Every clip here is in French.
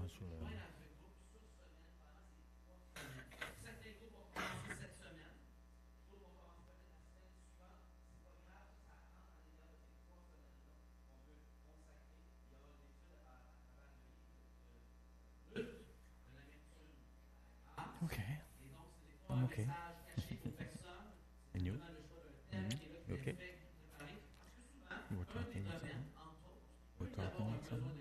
point sur le. Ok. I'm okay. And you? You okay? You were talking with someone? You were talking with someone?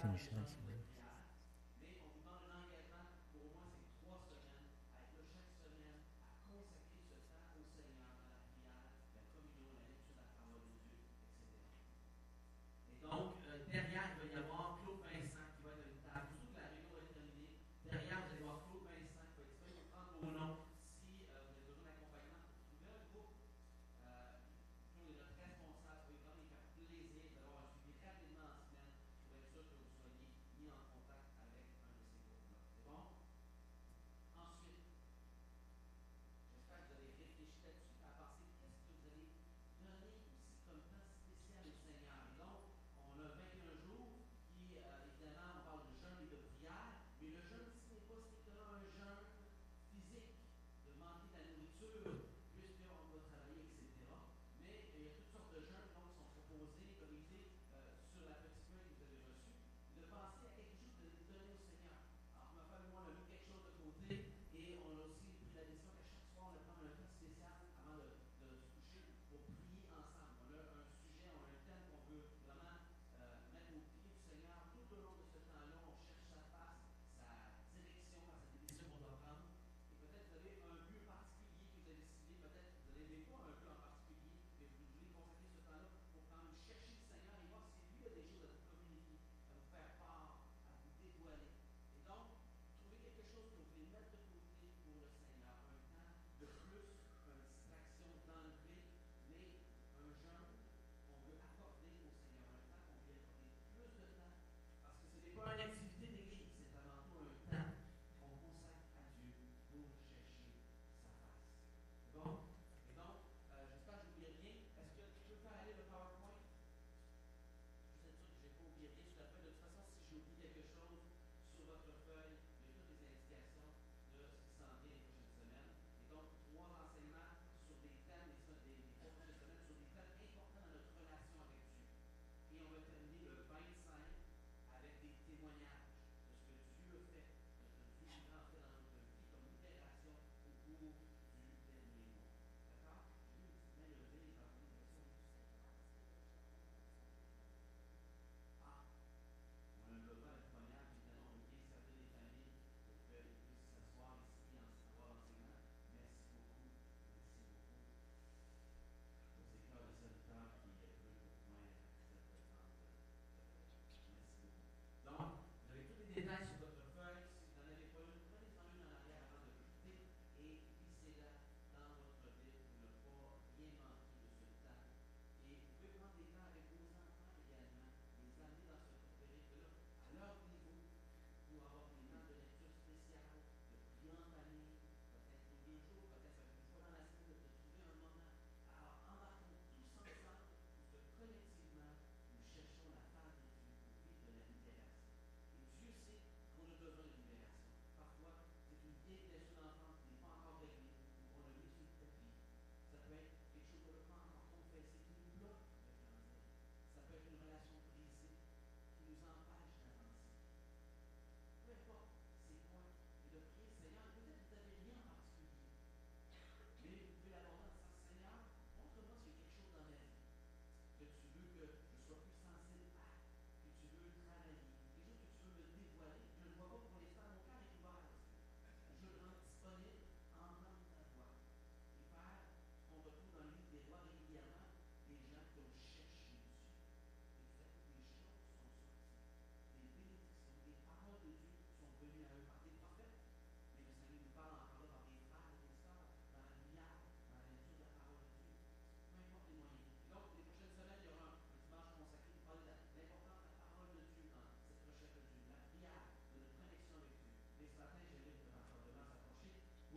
Super. Michel Michel, c'est vrai.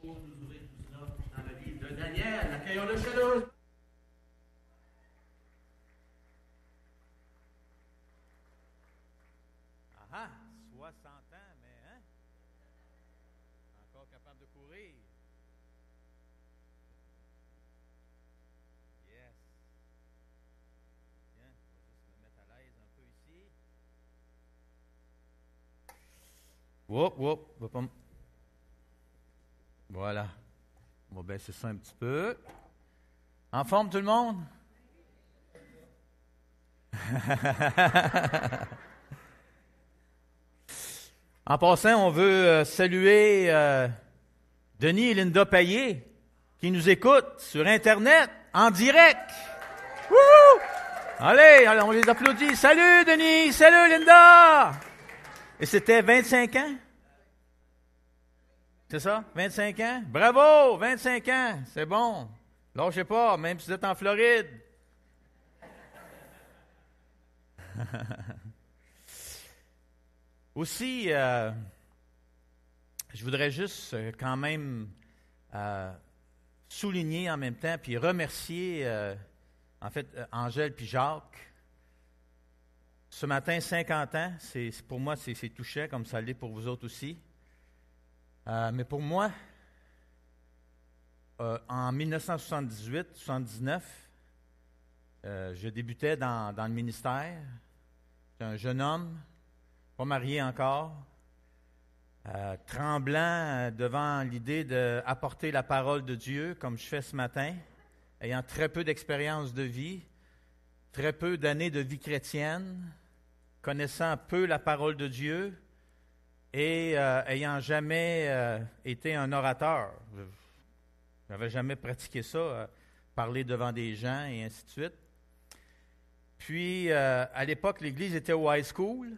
pour nous ouvrir tout cela dans le livre de Daniel. Accueillons-le chez nous. Ah, 60 ans, mais hein? Encore capable de courir. Yes. Tiens, on va juste me mettre à l'aise un peu ici. Whoop, whoop, whoop, hum. Voilà. On va baisser ça un petit peu. En forme, tout le monde? En passant, on veut saluer Denis et Linda Payet qui nous écoutent sur Internet, en direct. Wouhou! Allez, on les applaudit. Salut Denis, salut Linda! Et c'était 25 ans? C'est ça? 25 ans? Bravo! 25 ans! C'est bon. Lâchez pas, même si vous êtes en Floride. Aussi, je voudrais juste quand même souligner en même temps, puis remercier, Angèle puis Jacques. Ce matin, 50 ans, pour moi, c'est touchant, comme ça l'est pour vous autres aussi. Mais pour moi, en 1978-79, je débutais dans le ministère. J'étais un jeune homme, pas marié encore, tremblant devant l'idée d'apporter la parole de Dieu, comme je fais ce matin, ayant très peu d'expérience de vie, très peu d'années de vie chrétienne, connaissant peu la parole de Dieu et ayant jamais été un orateur. Je n'avais jamais pratiqué ça, parler devant des gens et ainsi de suite. Puis, à l'époque, l'Église était au high school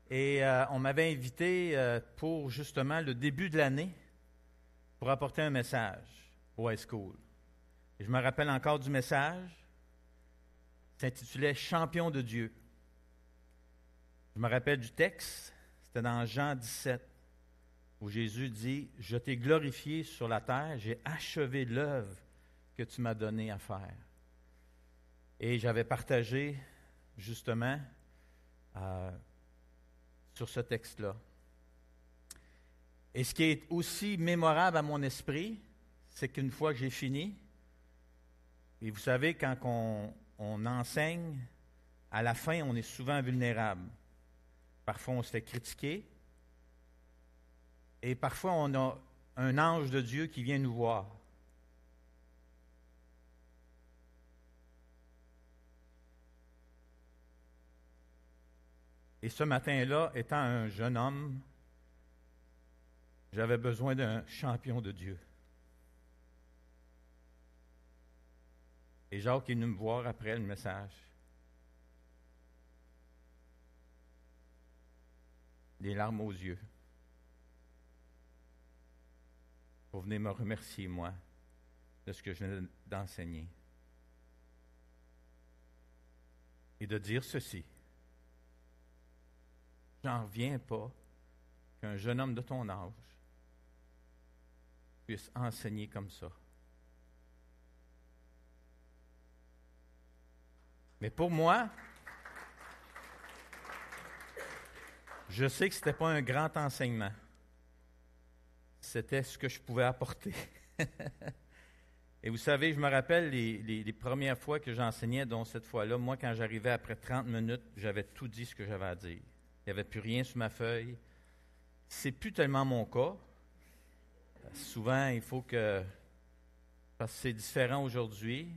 et on m'avait invité pour justement le début de l'année pour apporter un message au high school. Et je me rappelle encore du message. Il s'intitulait « Champion de Dieu ». Je me rappelle du texte, c'était dans Jean 17, où Jésus dit « Je t'ai glorifié sur la terre, j'ai achevé l'œuvre que tu m'as donnée à faire. » Et j'avais partagé justement sur ce texte-là. Et ce qui est aussi mémorable à mon esprit, c'est qu'une fois que j'ai fini, et vous savez, quand on enseigne, à la fin, on est souvent vulnérable. Parfois, on se fait critiquer. Et parfois, on a un ange de Dieu qui vient nous voir. Et ce matin-là, étant un jeune homme, j'avais besoin d'un champion de Dieu. Et Jacques est venu me voir après le message. Les larmes aux yeux. Pour venir me remercier, moi, de ce que je venais d'enseigner. Et de dire ceci. J'en reviens pas qu'un jeune homme de ton âge puisse enseigner comme ça. Mais pour moi, je sais que ce n'était pas un grand enseignement. C'était ce que je pouvais apporter. Et vous savez, je me rappelle les premières fois que j'enseignais, dont cette fois-là, moi, quand j'arrivais après 30 minutes, j'avais tout dit ce que j'avais à dire. Il n'y avait plus rien sur ma feuille. C'est plus tellement mon cas. Souvent, il faut que... Parce que c'est différent aujourd'hui,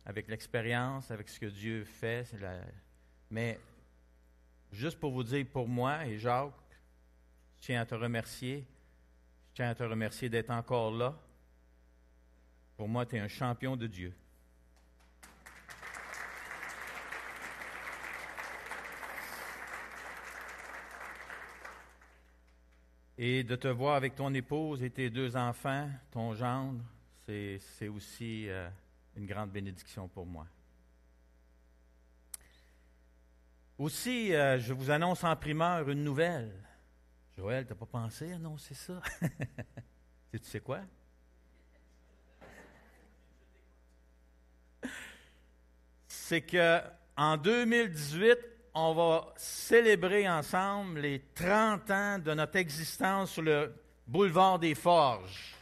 avec l'expérience, avec ce que Dieu fait. Mais juste pour vous dire, pour moi et Jacques, je tiens à te remercier. Je tiens à te remercier d'être encore là. Pour moi, tu es un champion de Dieu. Et de te voir avec ton épouse et tes 2 enfants, ton gendre, c'est aussi une grande bénédiction pour moi. Aussi, je vous annonce en primeur une nouvelle. Joël, tu n'as pas pensé à annoncer ça? Tu sais quoi? C'est qu'en 2018, on va célébrer ensemble les 30 ans de notre existence sur le boulevard des Forges.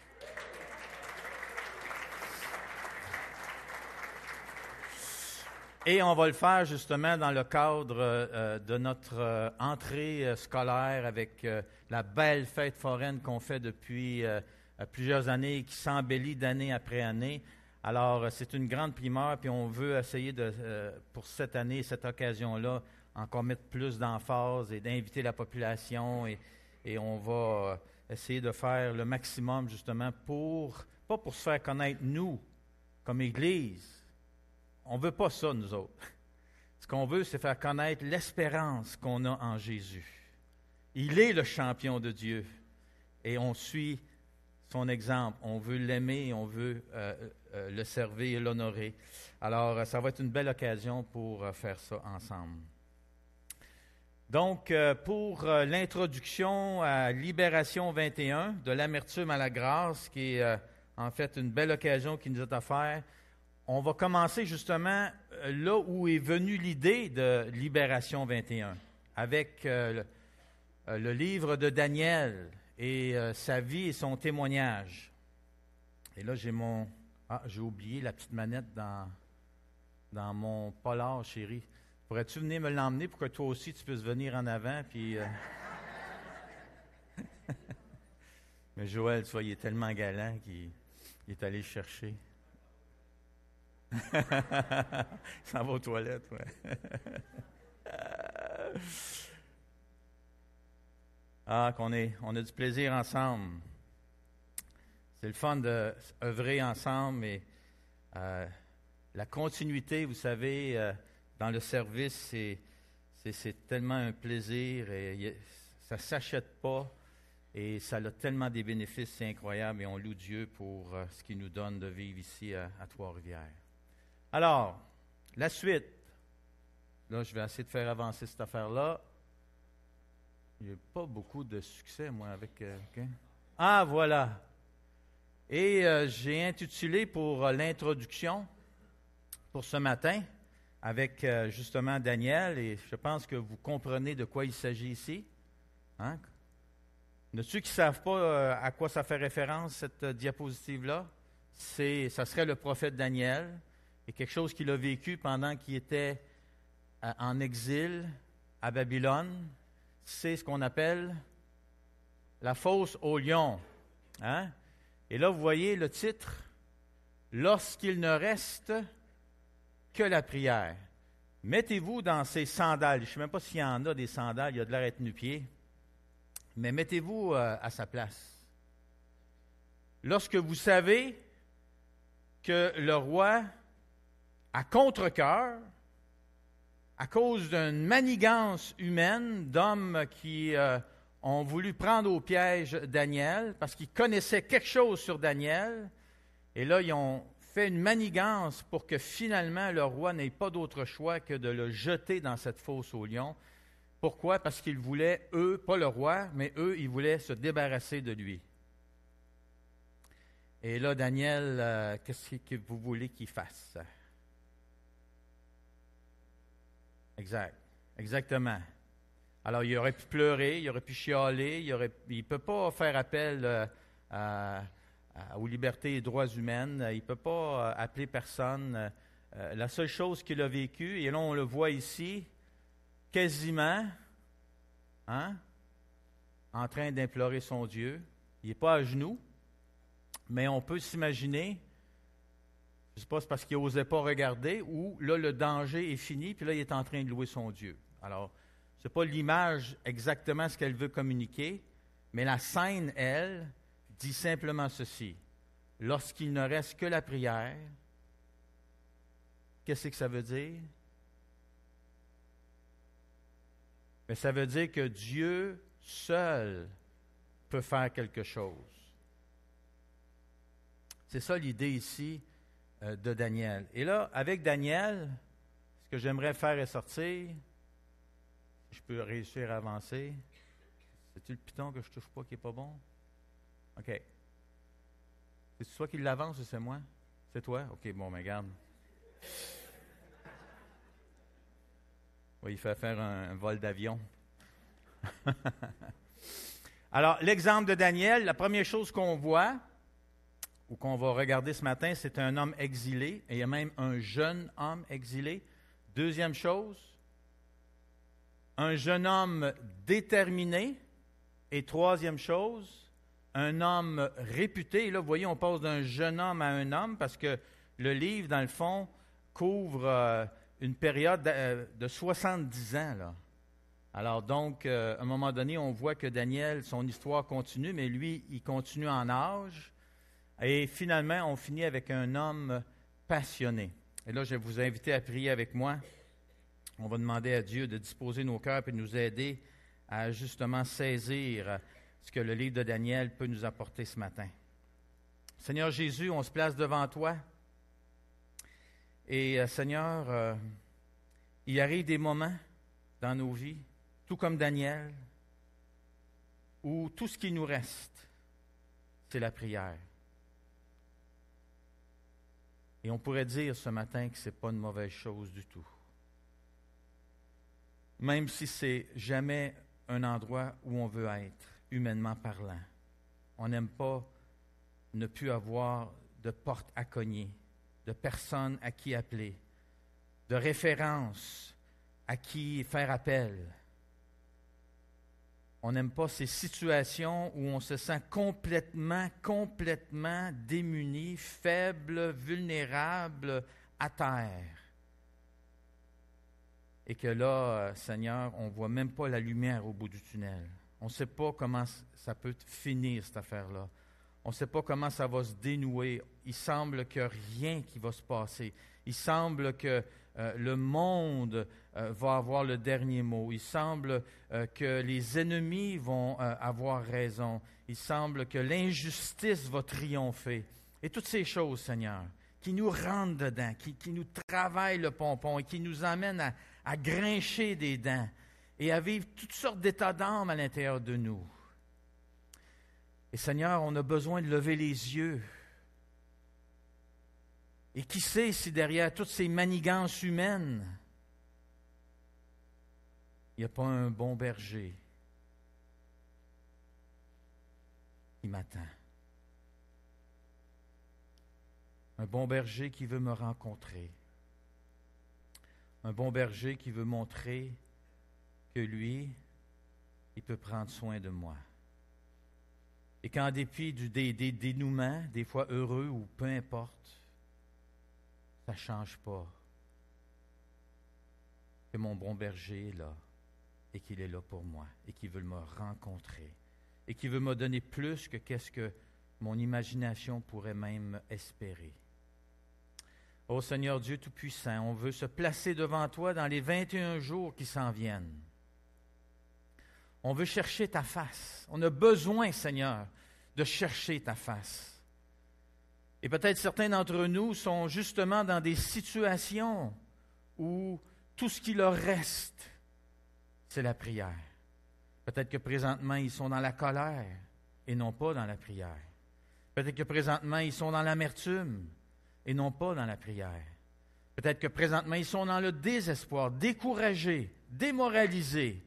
Et on va le faire justement dans le cadre de notre entrée scolaire avec la belle fête foraine qu'on fait depuis plusieurs années et qui s'embellit d'année après année. Alors, c'est une grande primeur, puis on veut essayer pour cette année, cette occasion-là, encore mettre plus d'emphase et d'inviter la population. Et on va essayer de faire le maximum justement pas pour se faire connaître nous, comme Église. On ne veut pas ça, nous autres. Ce qu'on veut, c'est faire connaître l'espérance qu'on a en Jésus. Il est le champion de Dieu et on suit son exemple. On veut l'aimer, on veut le servir et l'honorer. Alors, ça va être une belle occasion pour faire ça ensemble. Donc, pour l'introduction à Libération 21, de l'amertume à la grâce, qui est en fait une belle occasion qui nous est offerte, on va commencer justement là où est venue l'idée de Libération 21, avec le livre de Daniel et sa vie et son témoignage. Et là, j'ai oublié la petite manette dans mon polar, chérie. Pourrais-tu venir me l'emmener pour que toi aussi tu puisses venir en avant? Puis, mais Joël, tu vois, il est tellement galant qu'il est allé le chercher. Il s'en va aux toilettes, ouais. On a du plaisir ensemble. C'est le fun d'œuvrer ensemble et la continuité, vous savez, dans le service, c'est tellement un plaisir et ça ne s'achète pas et ça a tellement des bénéfices, c'est incroyable et on loue Dieu pour ce qu'il nous donne de vivre ici à Trois-Rivières. Alors, la suite. Là, je vais essayer de faire avancer cette affaire-là. Il n'y a pas beaucoup de succès, moi, avec... okay. Ah, voilà. Et j'ai intitulé pour l'introduction, pour ce matin, avec justement Daniel, et je pense que vous comprenez de quoi il s'agit ici. Hein? Il y en a ceux qui ne savent pas à quoi ça fait référence, cette diapositive-là? Ça serait le prophète Daniel. Et quelque chose qu'il a vécu pendant qu'il était en exil à Babylone, c'est ce qu'on appelle la fosse aux lions. Hein? Et là, vous voyez le titre, « Lorsqu'il ne reste que la prière ». Mettez-vous dans ces sandales. Je ne sais même pas s'il y en a des sandales, il y a de l'air être nu-pied. Mais mettez-vous à sa place. Lorsque vous savez que le roi, à contre-cœur, à cause d'une manigance humaine d'hommes qui ont voulu prendre au piège Daniel, parce qu'ils connaissaient quelque chose sur Daniel, et là, ils ont fait une manigance pour que finalement le roi n'ait pas d'autre choix que de le jeter dans cette fosse aux lions. Pourquoi? Parce qu'ils voulaient, eux, pas le roi, mais eux, ils voulaient se débarrasser de lui. Et là, Daniel, qu'est-ce que vous voulez qu'il fasse? Exactement. Alors, il aurait pu pleurer, il aurait pu chialer, il ne peut pas faire appel aux libertés et droits humains, il ne peut pas appeler personne. La seule chose qu'il a vécue, et là on le voit ici, quasiment, en train d'implorer son Dieu. Il n'est pas à genoux, mais on peut s'imaginer, je ne sais pas, c'est parce qu'il n'osait pas regarder, ou là, le danger est fini, puis là, il est en train de louer son Dieu. Alors, ce n'est pas l'image exactement ce qu'elle veut communiquer, mais la scène, elle, dit simplement ceci. Lorsqu'il ne reste que la prière, qu'est-ce que ça veut dire? Mais ça veut dire que Dieu seul peut faire quelque chose. C'est ça l'idée ici de Daniel. Et là, avec Daniel, ce que j'aimerais faire ressortir, si je peux réussir à avancer, c'est-tu le piton que je ne touche pas qui n'est pas bon? OK. C'est toi qui l'avance ou c'est moi? C'est toi? OK, bon, mais regarde. Oui, il fait faire un vol d'avion. Alors, l'exemple de Daniel, la première chose qu'on voit, ou qu'on va regarder ce matin, c'est un homme exilé, et il y a même un jeune homme exilé. Deuxième chose, un jeune homme déterminé. Et troisième chose, un homme réputé. Et là, vous voyez, on passe d'un jeune homme à un homme, parce que le livre, dans le fond, couvre une période de 70 ans, là. Alors donc, à un moment donné, on voit que Daniel, son histoire continue, mais lui, il continue en âge. Et finalement, on finit avec un homme passionné. Et là, je vais vous inviter à prier avec moi. On va demander à Dieu de disposer nos cœurs et de nous aider à justement saisir ce que le livre de Daniel peut nous apporter ce matin. Seigneur Jésus, on se place devant toi. Et Seigneur, il arrive des moments dans nos vies, tout comme Daniel, où tout ce qui nous reste, c'est la prière. Et on pourrait dire ce matin que ce n'est pas une mauvaise chose du tout. Même si c'est jamais un endroit où on veut être, humainement parlant. On n'aime pas ne plus avoir de porte à cogner, de personne à qui appeler, de référence à qui faire appel. On n'aime pas ces situations où on se sent complètement démuni, faible, vulnérable, à terre. Et que là, Seigneur, on ne voit même pas la lumière au bout du tunnel. On ne sait pas comment ça peut finir, cette affaire-là. On ne sait pas comment ça va se dénouer. Il semble qu'il n'y a rien qui va se passer. Il semble que le monde va avoir le dernier mot. Il semble que les ennemis vont avoir raison. Il semble que l'injustice va triompher. Et toutes ces choses, Seigneur, qui nous rentrent dedans, qui nous travaillent le pompon et qui nous amènent à grincher des dents et à vivre toutes sortes d'états d'âme à l'intérieur de nous. Et Seigneur, on a besoin de lever les yeux. Et qui sait si derrière toutes ces manigances humaines, il n'y a pas un bon berger qui m'attend. Un bon berger qui veut me rencontrer. Un bon berger qui veut montrer que lui, il peut prendre soin de moi. Et qu'en dépit des dénouements, des fois heureux ou peu importe, ça ne change pas. Que mon bon berger est là et qu'il est là pour moi et qu'il veut me rencontrer et qu'il veut me donner plus que qu'est-ce que mon imagination pourrait même espérer. Ô Seigneur Dieu Tout-Puissant, on veut se placer devant toi dans les 21 jours qui s'en viennent. On veut chercher ta face. On a besoin, Seigneur, de chercher ta face. Et peut-être certains d'entre nous sont justement dans des situations où tout ce qui leur reste, c'est la prière. Peut-être que présentement, ils sont dans la colère et non pas dans la prière. Peut-être que présentement, ils sont dans l'amertume et non pas dans la prière. Peut-être que présentement, ils sont dans le désespoir, découragés, démoralisés.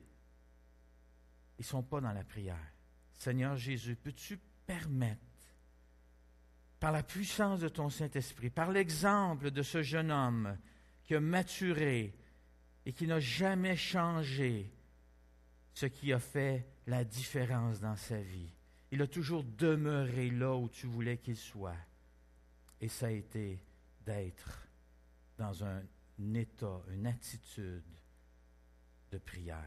Ils ne sont pas dans la prière. Seigneur Jésus, peux-tu permettre, par la puissance de ton Saint-Esprit, par l'exemple de ce jeune homme qui a maturé et qui n'a jamais changé ce qui a fait la différence dans sa vie. Il a toujours demeuré là où tu voulais qu'il soit. Et ça a été d'être dans un état, une attitude de prière.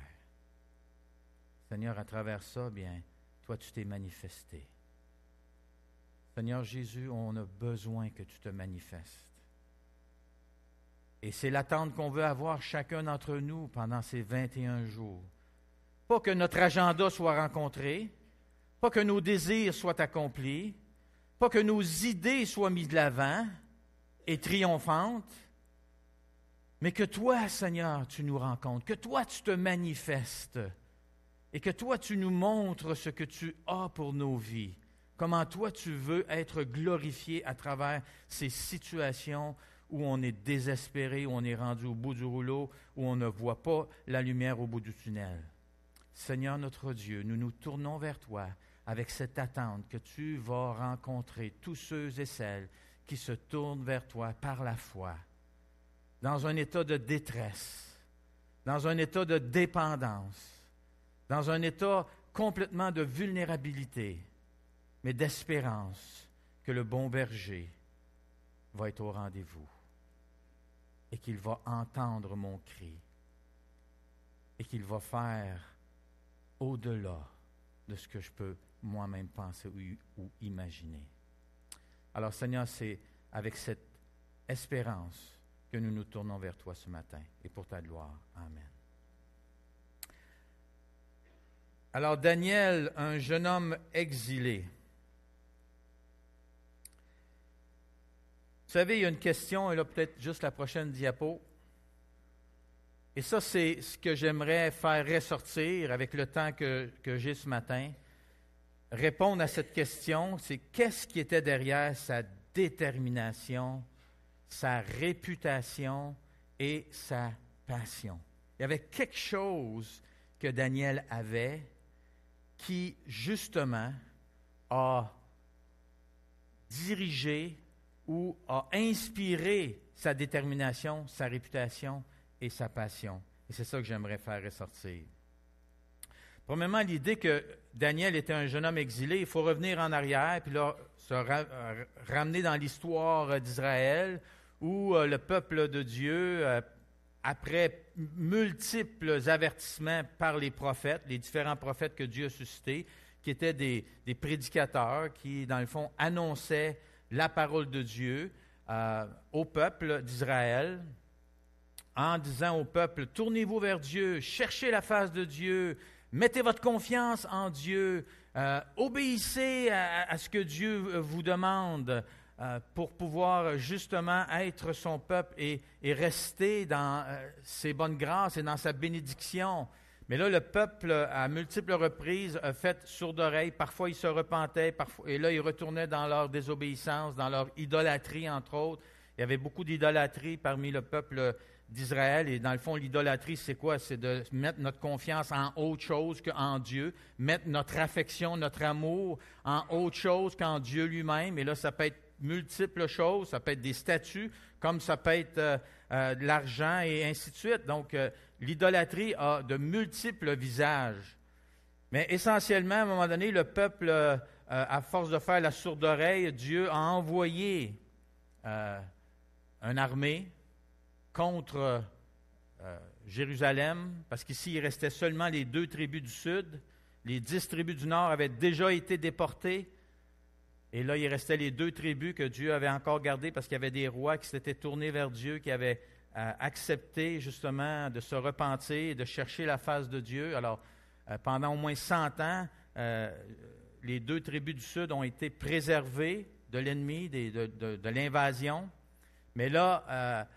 Seigneur, à travers ça, bien, toi, tu t'es manifesté. Seigneur Jésus, on a besoin que tu te manifestes. Et c'est l'attente qu'on veut avoir chacun d'entre nous pendant ces 21 jours. Pas que notre agenda soit rencontré, pas que nos désirs soient accomplis, pas que nos idées soient mises de l'avant et triomphantes, mais que toi, Seigneur, tu nous rencontres, que toi, tu te manifestes et que toi, tu nous montres ce que tu as pour nos vies comment toi tu veux être glorifié à travers ces situations où on est désespéré, où on est rendu au bout du rouleau, où on ne voit pas la lumière au bout du tunnel. Seigneur notre Dieu, nous nous tournons vers toi avec cette attente que tu vas rencontrer tous ceux et celles qui se tournent vers toi par la foi, dans un état de détresse, dans un état de dépendance, dans un état complètement de vulnérabilité, mais d'espérance que le bon berger va être au rendez-vous et qu'il va entendre mon cri et qu'il va faire au-delà de ce que je peux moi-même penser ou imaginer. Alors Seigneur, c'est avec cette espérance que nous nous tournons vers toi ce matin et pour ta gloire. Amen. Alors Daniel, un jeune homme exilé. Vous savez, il y a une question, et là peut-être juste la prochaine diapo. Et ça, c'est ce que j'aimerais faire ressortir avec le temps que j'ai ce matin. Répondre à cette question, c'est qu'est-ce qui était derrière sa détermination, sa réputation et sa passion. Il y avait quelque chose que Daniel avait qui, justement, a dirigé ou a inspiré sa détermination, sa réputation et sa passion. Et c'est ça que j'aimerais faire ressortir. Premièrement, l'idée que Daniel était un jeune homme exilé, il faut revenir en arrière, puis là, se ramener dans l'histoire d'Israël, où le peuple de Dieu, après multiples avertissements par les prophètes, les différents prophètes que Dieu a suscités, qui étaient des prédicateurs, qui, dans le fond, annonçaient la parole de Dieu au peuple d'Israël, en disant au peuple, tournez-vous vers Dieu, cherchez la face de Dieu, mettez votre confiance en Dieu, obéissez à ce que Dieu vous demande pour pouvoir justement être son peuple et rester dans ses bonnes grâces et dans sa bénédiction. Mais là, le peuple, à multiples reprises, a fait sourde oreille. Parfois, ils se repentaient, et là, ils retournaient dans leur désobéissance, dans leur idolâtrie, entre autres. Il y avait beaucoup d'idolâtrie parmi le peuple d'Israël. Et dans le fond, l'idolâtrie, c'est quoi? C'est de mettre notre confiance en autre chose qu'en Dieu, mettre notre affection, notre amour en autre chose qu'en Dieu lui-même. Et là, ça peut être multiples choses, ça peut être des statues, comme ça peut être de l'argent et ainsi de suite. Donc, l'idolâtrie a de multiples visages. Mais essentiellement, à un moment donné, le peuple, à force de faire la sourde oreille, Dieu a envoyé une armée contre Jérusalem, parce qu'ici, il restait seulement les 2 tribus du sud. Les 10 tribus du nord avaient déjà été déportées. Et là, il restait les 2 tribus que Dieu avait encore gardées parce qu'il y avait des rois qui s'étaient tournés vers Dieu, qui avaient accepté justement de se repentir et de chercher la face de Dieu. Alors, pendant au moins 100 ans, les 2 tribus du sud ont été préservées de l'ennemi, de l'invasion. Mais là,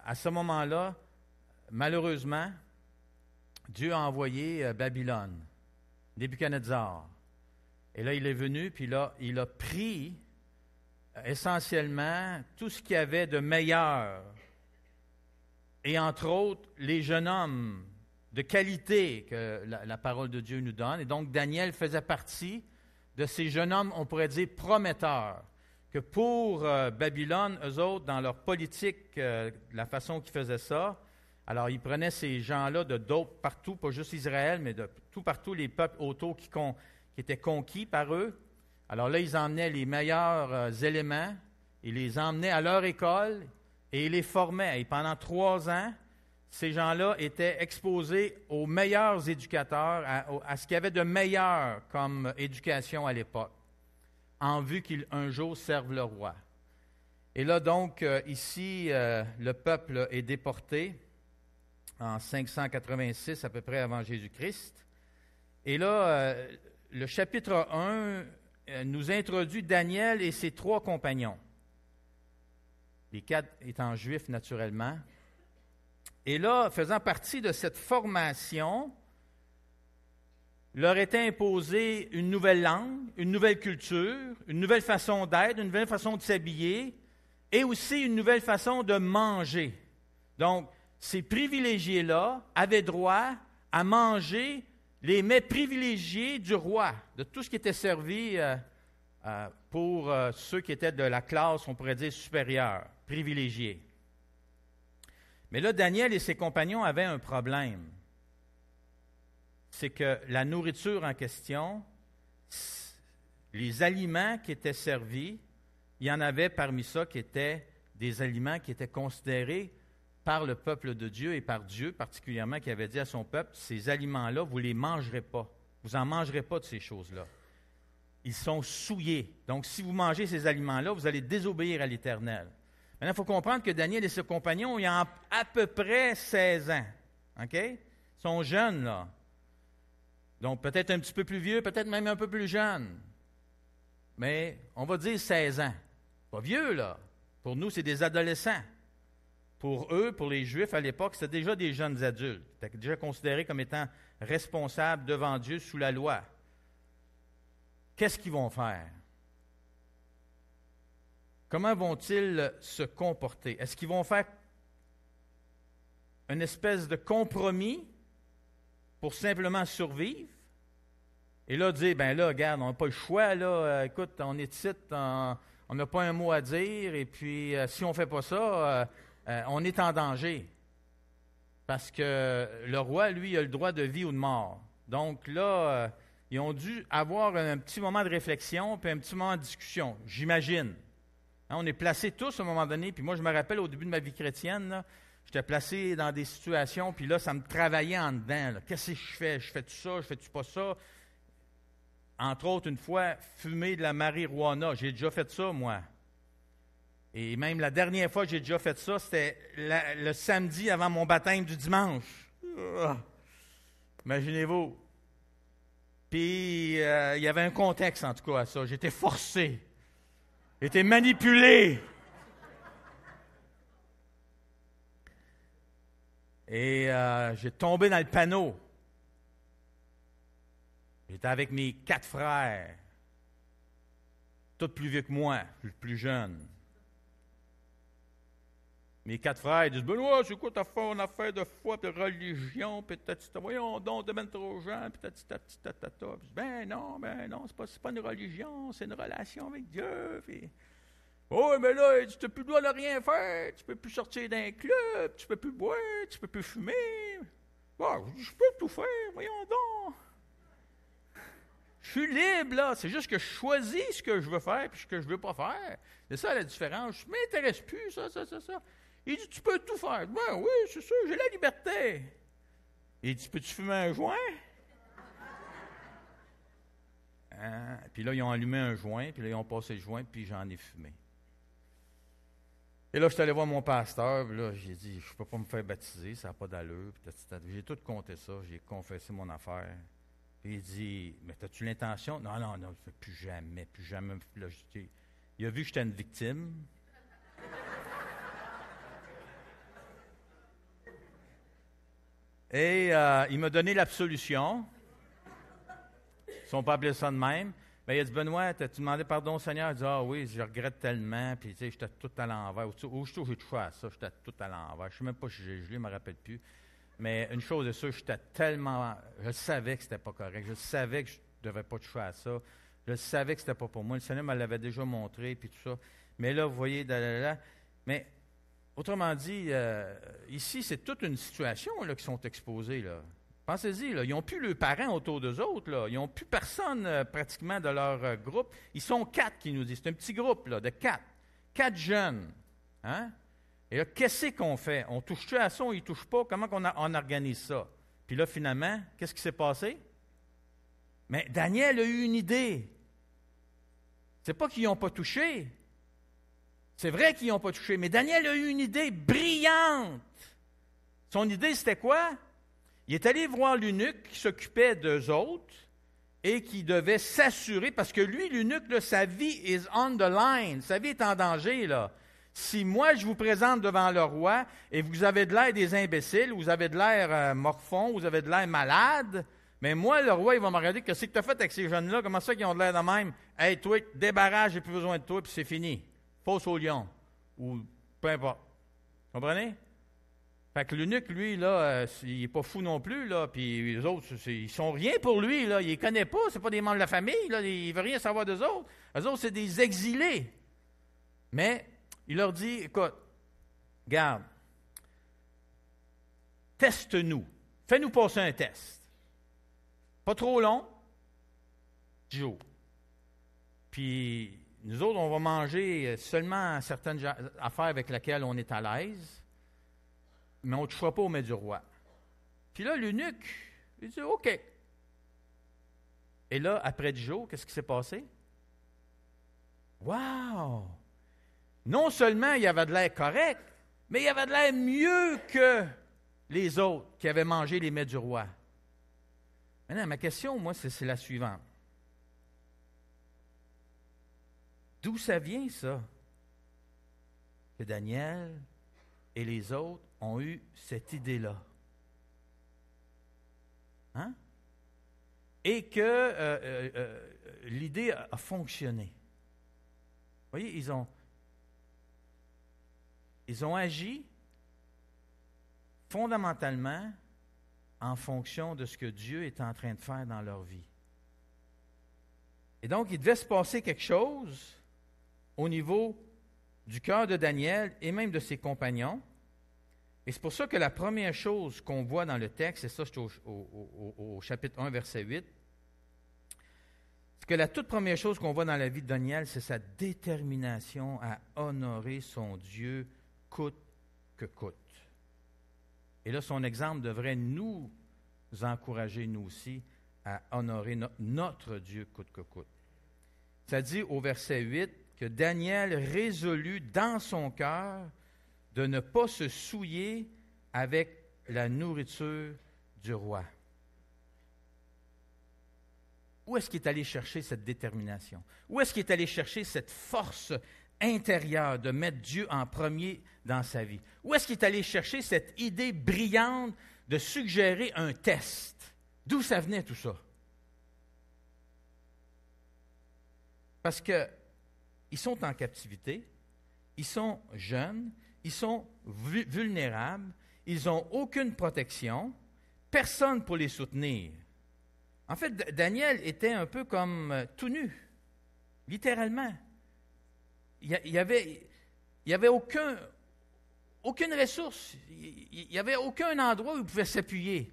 à ce moment-là, malheureusement, Dieu a envoyé Babylone, Nebuchadnezzar. Et là, il est venu, puis là, il a pris essentiellement tout ce qu'il y avait de meilleur. Et entre autres, les jeunes hommes de qualité que la parole de Dieu nous donne. Et donc, Daniel faisait partie de ces jeunes hommes, on pourrait dire, prometteurs. Que pour Babylone, eux autres, dans leur politique, la façon qu'ils faisaient ça, alors ils prenaient ces gens-là de d'autres partout, pas juste Israël, mais de tout partout, les peuples autour qui étaient conquis par eux. Alors là, ils emmenaient les meilleurs éléments, ils les emmenaient à leur école et ils les formaient. Et pendant 3 ans, ces gens-là étaient exposés aux meilleurs éducateurs, à ce qu'il y avait de meilleur comme éducation à l'époque, en vue qu'ils un jour servent le roi. Et là, donc, ici, le peuple est déporté en 586 à peu près avant Jésus-Christ. Et là, le chapitre 1 nous introduit Daniel et ses 3 compagnons. Les 4 étant juifs, naturellement. Et là, faisant partie de cette formation, leur était imposée une nouvelle langue, une nouvelle culture, une nouvelle façon d'être, une nouvelle façon de s'habiller et aussi une nouvelle façon de manger. Donc, ces privilégiés-là avaient droit à manger les mets privilégiés du roi, de tout ce qui était servi pour ceux qui étaient de la classe, on pourrait dire, supérieure, privilégiée. Mais là, Daniel et ses compagnons avaient un problème. C'est que la nourriture en question, les aliments qui étaient servis, il y en avait parmi ça qui étaient des aliments qui étaient considérés par le peuple de Dieu et par Dieu particulièrement, qui avait dit à son peuple, ces aliments-là, vous ne les mangerez pas. Vous n'en mangerez pas de ces choses-là. Ils sont souillés. Donc, si vous mangez ces aliments-là, vous allez désobéir à l'Éternel. Maintenant, il faut comprendre que Daniel et ses compagnons, ils ont à peu près 16 ans. OK? Ils sont jeunes, là. Donc, peut-être un petit peu plus vieux, peut-être même un peu plus jeunes. Mais on va dire 16 ans. Pas vieux, là. Pour nous, c'est des adolescents. Pour eux, pour les Juifs à l'époque, c'était déjà des jeunes adultes. C'était déjà considérés comme étant responsables devant Dieu sous la loi. Qu'est-ce qu'ils vont faire? Comment vont-ils se comporter? Est-ce qu'ils vont faire une espèce de compromis pour simplement survivre? Et là, dire, ben là, regarde, on n'a pas le choix, là, écoute, on est ici, on n'a pas un mot à dire, et puis si on ne fait pas ça, on est en danger. Parce que le roi, lui, a le droit de vie ou de mort. Donc là, ils ont dû avoir un petit moment de réflexion, puis un petit moment de discussion, j'imagine. Hein, on est placés tous à un moment donné, puis moi, je me rappelle au début de ma vie chrétienne, là, j'étais placé dans des situations, puis là, ça me travaillait en dedans. Là. Qu'est-ce que je fais? Je fais-tu ça? Je fais-tu pas ça? Entre autres, une fois, fumer de la marijuana. J'ai déjà fait ça, moi. Et même la dernière fois que j'ai déjà fait ça, c'était le samedi avant mon baptême du dimanche. Imaginez-vous. Puis, il y avait un contexte, en tout cas, à ça. J'étais forcé. J'étais manipulé. Et j'ai tombé dans le panneau. J'étais avec mes 4 frères, tous plus vieux que moi, plus jeunes. Mes 4 frères, ils disent, Benoît, c'est quoi ta affaire de foi, de religion, puis voyons donc, de même trop gens, puis tatata. Ben non, c'est pas une religion, c'est une relation avec Dieu. Puis, oh, mais là, tu n'as plus le droit de rien faire, tu ne peux plus sortir d'un club, tu ne peux plus boire, tu ne peux plus fumer. Bon, je peux tout faire, voyons donc. Je suis libre, là. C'est juste que je choisis ce que je veux faire et ce que je ne veux pas faire. C'est ça la différence. Je ne m'intéresse plus, ça. Il dit, tu peux tout faire. Ben oui, c'est ça, j'ai la liberté. Il dit, peux-tu fumer un joint? Hein? Puis là, ils ont allumé un joint, puis là, ils ont passé le joint, puis j'en ai fumé. Et là, je suis allé voir mon pasteur, puis là, j'ai dit, je ne peux pas me faire baptiser, ça n'a pas d'allure. J'ai tout compté ça, j'ai confessé mon affaire. Puis il dit, mais as-tu l'intention? Non, plus jamais. Là, il a vu que j'étais une victime. Et il m'a donné l'absolution. Ils ne sont pas appelés ça de même. Mais il a dit, Benoît, t'as-tu demandé pardon au Seigneur? Il dit, ah oui, je regrette tellement. Puis tu sais, j'étais tout à l'envers. Aussitôt j'ai touché à ça, j'étais tout à l'enver. Je ne sais même pas si j'ai gelé, je ne me rappelle plus. Mais une chose est sûre, je savais que c'était pas correct. Je savais que je ne devais pas toucher à ça. Je savais que c'était pas pour moi. Le Seigneur me l'avait déjà montré, puis tout ça. Mais là, vous voyez, mais autrement dit, ici, c'est toute une situation là, qui sont exposés. Là. Pensez-y, là, ils n'ont plus leurs parents autour d'eux autres. Là. Ils n'ont plus personne pratiquement de leur groupe. Ils sont 4 qui nous disent. C'est un petit groupe là, de 4. 4 jeunes. Hein? Et là, qu'est-ce qu'on fait? On touche-tu à ça, on y touche pas? Comment on organise ça? Puis là, finalement, qu'est-ce qui s'est passé? Mais Daniel a eu une idée. C'est pas qu'ils n'ont pas touché. C'est vrai qu'ils n'ont pas touché, mais Daniel a eu une idée brillante. Son idée, c'était quoi? Il est allé voir l'eunuque qui s'occupait d'eux autres et qui devait s'assurer, parce que lui, l'eunuque, là, sa vie is on the line. Sa vie est en danger, là. Si moi, je vous présente devant le roi et vous avez de l'air des imbéciles, vous avez de l'air morfond, vous avez de l'air malade, Mais moi, le roi, il va me regarder, qu'est-ce que tu as fait avec ces jeunes-là? Comment ça qu'ils ont de l'air de même? Hey, toi, débarrasse, j'ai plus besoin de toi, puis c'est fini. Fausse au lion. Ou peu importe. Comprenez? Fait que l'eunuque, lui, là, il n'est pas fou non plus, là, puis les autres, ils sont rien pour lui, là. Il les connaît pas, c'est pas des membres de la famille, là. Il ne veut rien savoir d'eux autres. Eux autres, c'est des exilés. Mais il leur dit, écoute, garde, teste-nous. Fais-nous passer un test. Pas trop long, 10 jours. Puis, nous autres, on va manger seulement certaines affaires avec lesquelles on est à l'aise, mais on ne touchera pas au mets du roi. Puis là, l'eunuque, il dit, OK. Et là, après 10 jours, qu'est-ce qui s'est passé? Wow! Non seulement il avait de l'air correct, mais il avait de l'air mieux que les autres qui avaient mangé les mets du roi. Maintenant, ma question, moi, c'est la suivante. D'où ça vient, ça? Que Daniel et les autres ont eu cette idée-là. Hein? Et que l'idée a fonctionné. Vous voyez, ils ont agi fondamentalement en fonction de ce que Dieu est en train de faire dans leur vie. Et donc, il devait se passer quelque chose au niveau du cœur de Daniel et même de ses compagnons. Et c'est pour ça que la première chose qu'on voit dans le texte, et ça c'est au chapitre 1, verset 8, c'est que la toute première chose qu'on voit dans la vie de Daniel, c'est sa détermination à honorer son Dieu coûte que coûte. Et là, son exemple devrait nous encourager, nous aussi, à honorer notre Dieu coûte que coûte. Ça dit au verset 8 que Daniel résolut dans son cœur de ne pas se souiller avec la nourriture du roi. Où est-ce qu'il est allé chercher cette détermination? Où est-ce qu'il est allé chercher cette force intérieure de mettre Dieu en premier dans sa vie? Où est-ce qu'il est allé chercher cette idée brillante de suggérer un test? D'où ça venait tout ça? Parce qu'ils sont en captivité, ils sont jeunes, ils sont vulnérables, ils n'ont aucune protection, personne pour les soutenir. En fait, Daniel était un peu comme tout nu, littéralement. Il n'y avait aucune ressource, il n'y avait aucun endroit où il pouvait s'appuyer.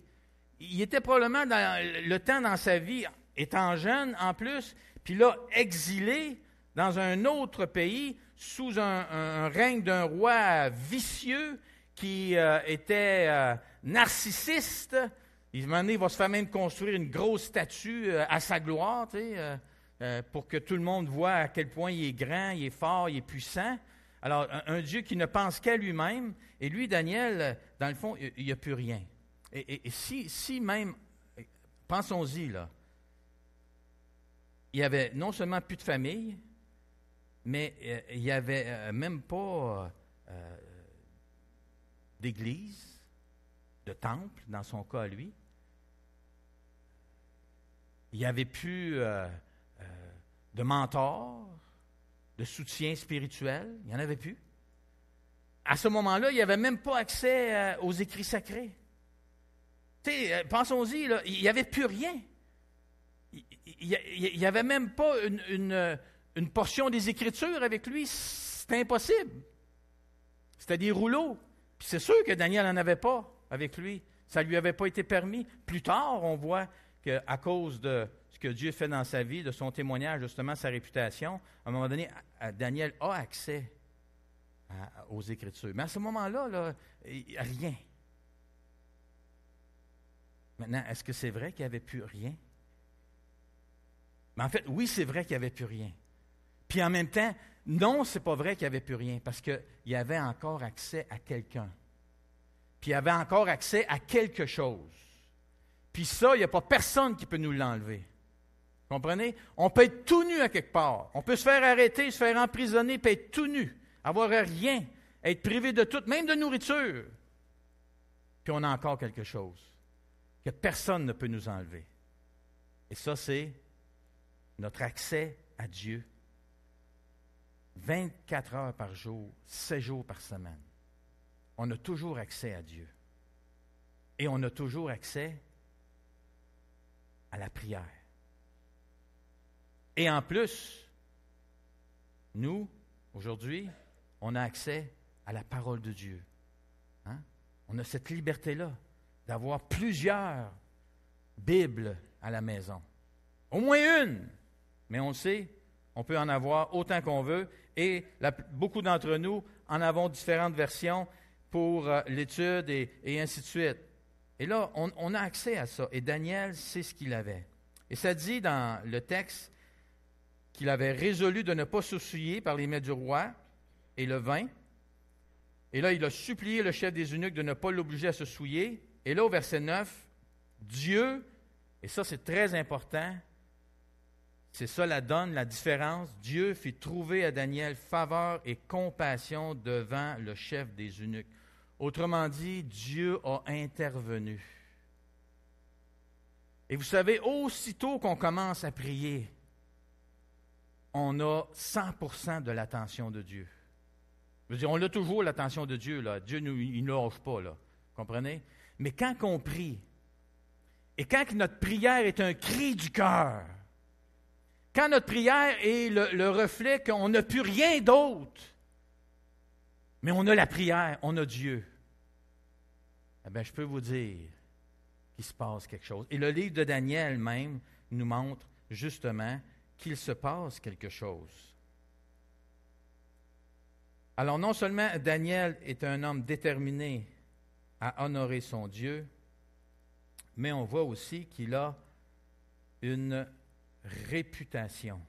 Il était probablement le temps dans sa vie, étant jeune en plus, puis là, exilé dans un autre pays, sous un règne d'un roi vicieux qui était narcissiste. Il va se faire même construire une grosse statue à sa gloire, pour que tout le monde voit à quel point il est grand, il est fort, il est puissant. Alors, un Dieu qui ne pense qu'à lui-même, et lui, Daniel, dans le fond, il n'y a plus rien. Et si même, pensons-y, là, il n'y avait non seulement plus de famille, mais il n'y avait même pas d'église, de temple, dans son cas à lui. Il n'y avait plus de mentor, de soutien spirituel. Il n'y en avait plus. À ce moment-là, il n'y avait même pas accès aux écrits sacrés. Pensons-y, là, il n'y avait plus rien. Il n'y avait même pas une portion des Écritures avec lui. C'était impossible. C'était des rouleaux. Puis c'est sûr que Daniel n'en avait pas avec lui. Ça ne lui avait pas été permis. Plus tard, on voit qu'à cause de ce que Dieu fait dans sa vie, de son témoignage, justement, sa réputation, à un moment donné, Daniel a accès aux Écritures. Mais à ce moment-là, là, rien. Maintenant, est-ce que c'est vrai qu'il n'y avait plus rien? Mais en fait, oui, c'est vrai qu'il n'y avait plus rien. Puis en même temps, non, c'est pas vrai qu'il n'y avait plus rien, parce qu'il y avait encore accès à quelqu'un. Puis il y avait encore accès à quelque chose. Puis ça, il n'y a pas personne qui peut nous l'enlever. Comprenez? On peut être tout nu à quelque part. On peut se faire arrêter, se faire emprisonner, puis être tout nu, avoir rien, être privé de tout, même de nourriture. Puis on a encore quelque chose que personne ne peut nous enlever. Et ça, c'est notre accès à Dieu. 24 heures par jour, 7 jours par semaine. On a toujours accès à Dieu. Et on a toujours accès à la prière. Et en plus, nous, aujourd'hui, on a accès à la parole de Dieu. Hein? On a cette liberté-là d'avoir plusieurs Bibles à la maison. Au moins une, mais on le sait, on peut en avoir autant qu'on veut. Et beaucoup d'entre nous en avons différentes versions pour l'étude et ainsi de suite. Et là, on a accès à ça. Et Daniel sait ce qu'il avait. Et ça dit dans le texte qu'il avait résolu de ne pas se souiller par les mets du roi et le vin. Et là, il a supplié le chef des eunuques de ne pas l'obliger à se souiller. Et là, au verset 9, Dieu, et ça c'est très important, c'est ça la donne, la différence, Dieu fit trouver à Daniel faveur et compassion devant le chef des eunuques. Autrement dit, Dieu a intervenu. Et vous savez, aussitôt qu'on commence à prier, on a 100% de l'attention de Dieu. Je veux dire, on a toujours l'attention de Dieu, là. Dieu, il ne lâche pas, là. Comprenez? Mais quand on prie, et quand notre prière est un cri du cœur, quand notre prière est le reflet qu'on n'a plus rien d'autre, mais on a la prière, on a Dieu, eh bien, je peux vous dire qu'il se passe quelque chose. Et le livre de Daniel même nous montre justement qu'il se passe quelque chose. Alors, non seulement Daniel est un homme déterminé à honorer son Dieu, mais on voit aussi qu'il a une réputation.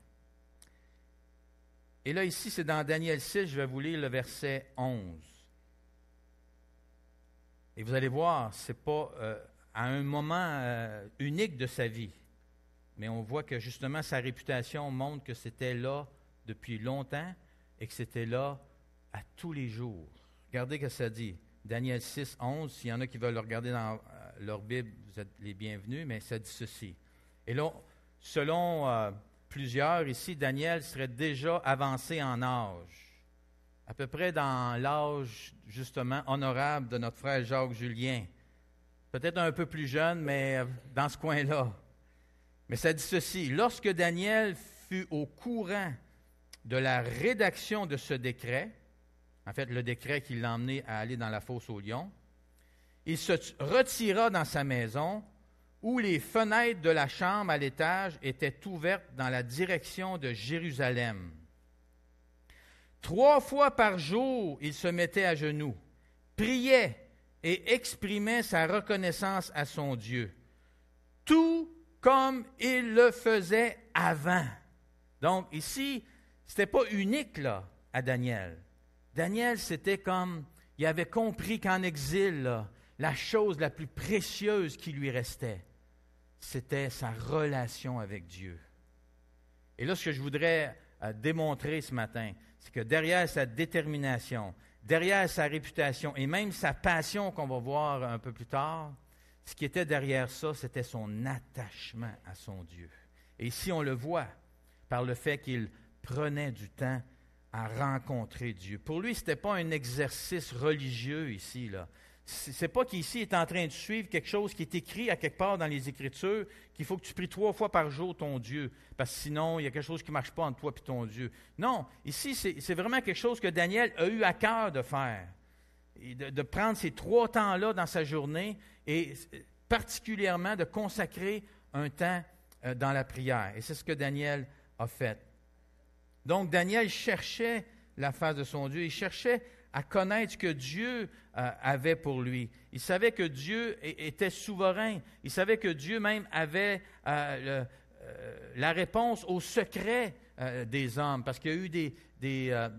Et là, ici, c'est dans Daniel 6, je vais vous lire le verset 11. Et vous allez voir, ce n'est pas à un moment unique de sa vie, mais on voit que justement sa réputation montre que c'était là depuis longtemps et que c'était là à tous les jours. Regardez ce que ça dit. Daniel 6, 11, s'il y en a qui veulent le regarder dans leur Bible, vous êtes les bienvenus, mais ça dit ceci. Et là, selon plusieurs ici, Daniel serait déjà avancé en âge, à peu près dans l'âge justement honorable de notre frère Jacques Julien. Peut-être un peu plus jeune, mais dans ce coin-là. Mais ça dit ceci. Lorsque Daniel fut au courant de la rédaction de ce décret, en fait, le décret qui l'a emmené à aller dans la fosse aux lions, il se retira dans sa maison où les fenêtres de la chambre à l'étage étaient ouvertes dans la direction de Jérusalem. 3 fois par jour, il se mettait à genoux, priait et exprimait sa reconnaissance à son Dieu, tout comme il le faisait avant. Donc ici, ce n'était pas unique là, à Daniel. Daniel, c'était comme, il avait compris qu'en exil, là, la chose la plus précieuse qui lui restait, c'était sa relation avec Dieu. Et là, ce que je voudrais démontrer ce matin, c'est que derrière sa détermination, derrière sa réputation et même sa passion qu'on va voir un peu plus tard, ce qui était derrière ça, c'était son attachement à son Dieu. Et ici, on le voit par le fait qu'il prenait du temps à rencontrer Dieu. Pour lui, ce n'était pas un exercice religieux ici, là. C'est pas qu'ici il est en train de suivre quelque chose qui est écrit à quelque part dans les Écritures, qu'il faut que tu pries 3 fois par jour ton Dieu, parce que sinon, il y a quelque chose qui ne marche pas entre toi et ton Dieu. Non, ici, c'est vraiment quelque chose que Daniel a eu à cœur de faire, et de prendre ces 3 temps-là dans sa journée, et particulièrement de consacrer un temps dans la prière. Et c'est ce que Daniel a fait. Donc, Daniel cherchait la face de son Dieu, il cherchait à connaître ce que Dieu avait pour lui. Il savait que Dieu était souverain. Il savait que Dieu même avait la réponse aux secrets des hommes, parce qu'il y a eu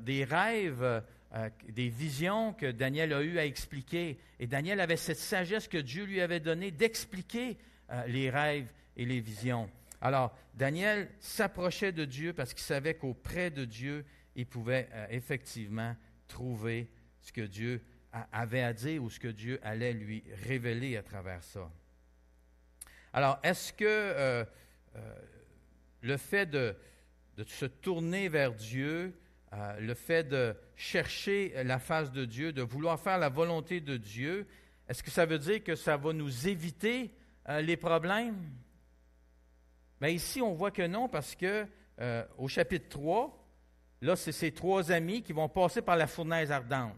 des rêves, des visions que Daniel a eu à expliquer. Et Daniel avait cette sagesse que Dieu lui avait donnée d'expliquer les rêves et les visions. Alors, Daniel s'approchait de Dieu parce qu'il savait qu'auprès de Dieu, il pouvait effectivement trouver ce que Dieu avait à dire ou ce que Dieu allait lui révéler à travers ça. Alors, est-ce que le fait de se tourner vers Dieu, le fait de chercher la face de Dieu, de vouloir faire la volonté de Dieu, est-ce que ça veut dire que ça va nous éviter les problèmes? Bien, ici, on voit que non, parce que au chapitre 3, là, c'est ces trois amis qui vont passer par la fournaise ardente.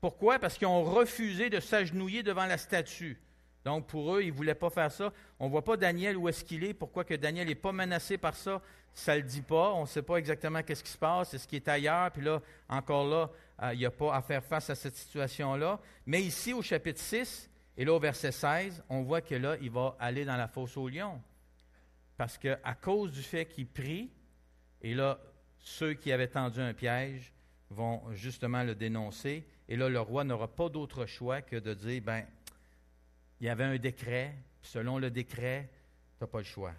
Pourquoi? Parce qu'ils ont refusé de s'agenouiller devant la statue. Donc, pour eux, ils ne voulaient pas faire ça. On ne voit pas Daniel où est-ce qu'il est. Pourquoi que Daniel n'est pas menacé par ça? Ça ne le dit pas. On ne sait pas exactement qu'est-ce qui se passe. Est-ce qu'il est ailleurs? Puis là, encore là, il n'y a pas à faire face à cette situation-là. Mais ici, au chapitre 6, et là, au verset 16, on voit que là, il va aller dans la fosse aux lions. Parce qu'à cause du fait qu'il prie, et là, ceux qui avaient tendu un piège vont justement le dénoncer. Et là, le roi n'aura pas d'autre choix que de dire, bien, il y avait un décret, puis selon le décret, tu n'as pas le choix.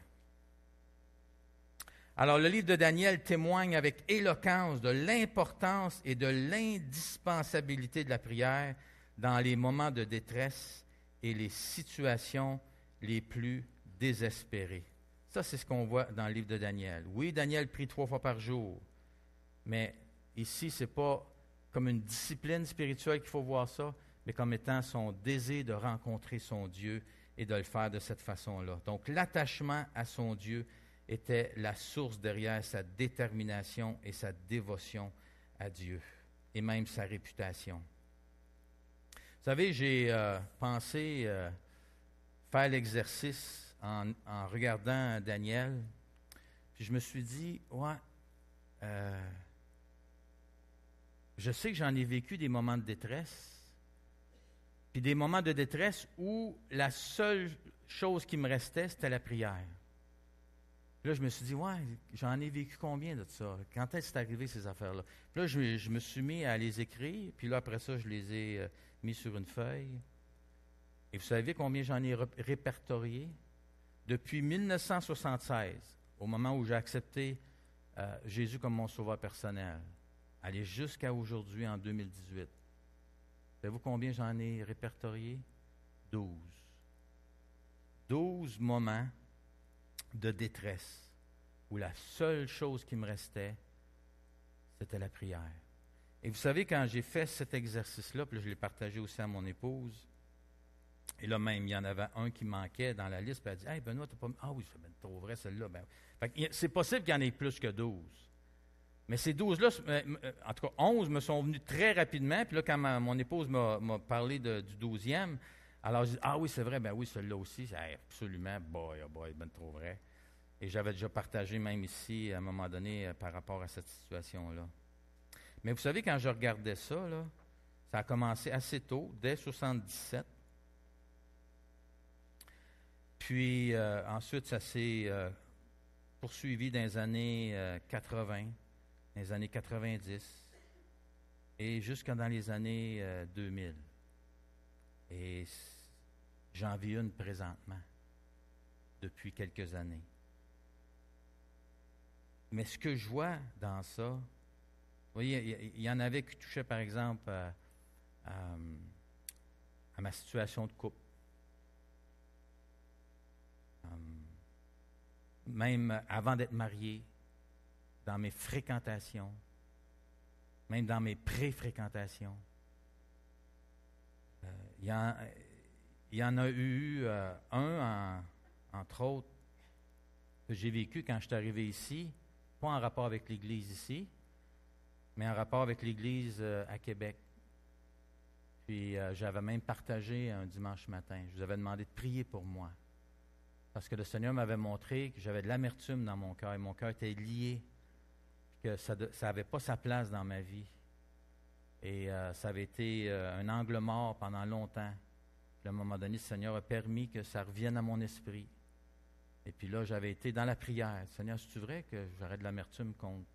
Alors, le livre de Daniel témoigne avec éloquence de l'importance et de l'indispensabilité de la prière dans les moments de détresse et les situations les plus désespérées. Ça, c'est ce qu'on voit dans le livre de Daniel. Oui, Daniel prie 3 fois par jour, mais ici, ce n'est pas comme une discipline spirituelle qu'il faut voir ça, mais comme étant son désir de rencontrer son Dieu et de le faire de cette façon-là. Donc, l'attachement à son Dieu était la source derrière sa détermination et sa dévotion à Dieu, et même sa réputation. Vous savez, j'ai pensé faire l'exercice en regardant Daniel, puis je me suis dit, je sais que j'en ai vécu des moments de détresse, puis des moments de détresse où la seule chose qui me restait, c'était la prière. Là, je me suis dit, j'en ai vécu combien de ça? Quand est-ce que c'est arrivé, ces affaires-là? Puis là, je me suis mis à les écrire, puis là, après ça, je les ai mis sur une feuille. Et vous savez combien j'en ai répertorié? Depuis 1976, au moment où j'ai accepté Jésus comme mon sauveur personnel, aller jusqu'à aujourd'hui, en 2018. Savez-vous combien j'en ai répertorié? 12. 12 moments de détresse où la seule chose qui me restait, c'était la prière. Et vous savez, quand j'ai fait cet exercice-là, puis là, je l'ai partagé aussi à mon épouse, et là même, il y en avait un qui manquait dans la liste, puis elle a dit « Hey, Benoît, t'as pas... » Ah oui, c'est trop vrai, celle-là. C'est possible qu'il y en ait plus que 12. Mais ces 12-là, en tout cas 11, me sont venus très rapidement. Puis là, quand mon épouse m'a parlé du 12e, alors je dis, ah oui, c'est vrai, ben oui, celui-là aussi, c'est absolument, boy, ben trop vrai. Et j'avais déjà partagé même ici, à un moment donné, par rapport à cette situation-là. Mais vous savez, quand je regardais ça, là, ça a commencé assez tôt, dès 1977. Puis ensuite, ça s'est poursuivi dans les années 80. Dans les années 90 et jusqu'à dans les années 2000. Et j'en vis une présentement, depuis quelques années. Mais ce que je vois dans ça, vous voyez, il y en avait qui touchaient, par exemple, à ma situation de couple. Même avant d'être marié, dans mes fréquentations, même dans mes pré-fréquentations. Il y en a eu entre autres, que j'ai vécu quand je suis arrivé ici, pas en rapport avec l'Église ici, mais en rapport avec l'Église à Québec. Puis j'avais même partagé un dimanche matin. Je vous avais demandé de prier pour moi. Parce que le Seigneur m'avait montré que j'avais de l'amertume dans mon cœur et mon cœur était lié, que ça n'avait pas sa place dans ma vie. Et ça avait été un angle mort pendant longtemps. Puis à un moment donné, le Seigneur a permis que ça revienne à mon esprit. Et puis là, j'avais été dans la prière. Seigneur, c'est-tu vrai que j'aurais de l'amertume contre...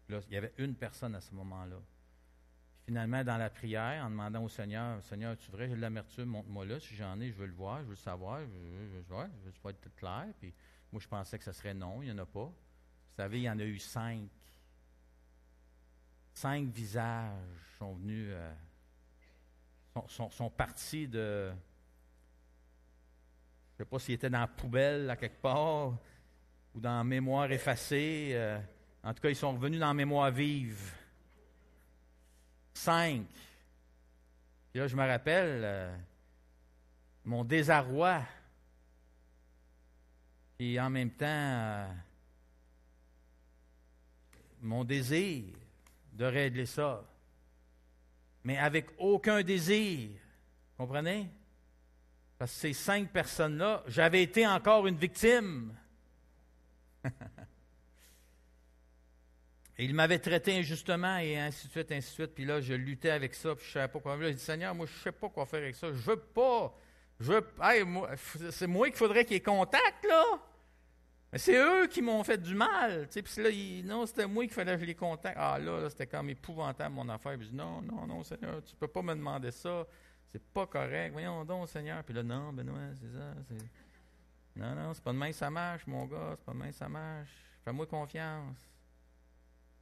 Là, il y avait une personne à ce moment-là. Puis finalement, dans la prière, en demandant au Seigneur, Seigneur, es-tu vrai, j'ai de l'amertume, montre-moi là. Si j'en ai, je veux le voir, je veux le savoir, je veux pas être clair. Puis moi, je pensais que ça serait non, il n'y en a pas. Vous savez, il y en a eu 5. 5 visages sont venus, sont partis de... Je ne sais pas s'ils étaient dans la poubelle, à quelque part, ou dans mémoire effacée. En tout cas, ils sont revenus dans mémoire vive. 5. Puis là, je me rappelle mon désarroi. Et en même temps, mon désir de régler ça. Mais avec aucun désir. Comprenez? Parce que ces 5 personnes-là, j'avais été encore une victime. Et il m'avait traité injustement et ainsi de suite, ainsi de suite. Puis là, je luttais avec ça, puis je ne savais pas quoi faire. Là, j'ai dit, Seigneur, moi, je ne sais pas quoi faire avec ça. Je veux pas. C'est moi qu'il faudrait qu'il y ait contact, là. Mais c'est eux qui m'ont fait du mal. Tu sais, puis là, non, c'était moi qu'il fallait que je les contacte. Ah là, c'était comme épouvantable, mon affaire. Puis je dis, non, Seigneur, tu ne peux pas me demander ça. C'est pas correct. Voyons donc, Seigneur. Puis là, non, Benoît, c'est ça. Non, c'est pas de même que ça marche, mon gars. C'est pas de même que ça marche. Fais-moi confiance.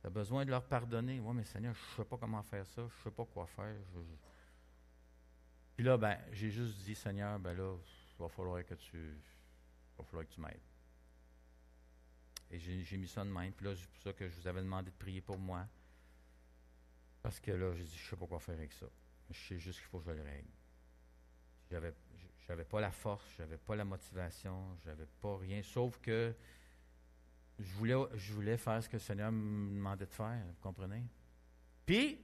Tu as besoin de leur pardonner. Oui, mais Seigneur, je ne sais pas comment faire ça. Je ne sais pas quoi faire. Puis là, j'ai juste dit, Seigneur, là, il va falloir que tu m'aides. Et j'ai mis ça de même. Puis là, c'est pour ça que je vous avais demandé de prier pour moi. Parce que là, j'ai dit, je ne sais pas quoi faire avec ça. Je sais juste qu'il faut que je le règle. J'avais pas la force, j'avais pas la motivation, j'avais pas rien. Sauf que je voulais faire ce que le Seigneur me demandait de faire. Vous comprenez? Puis,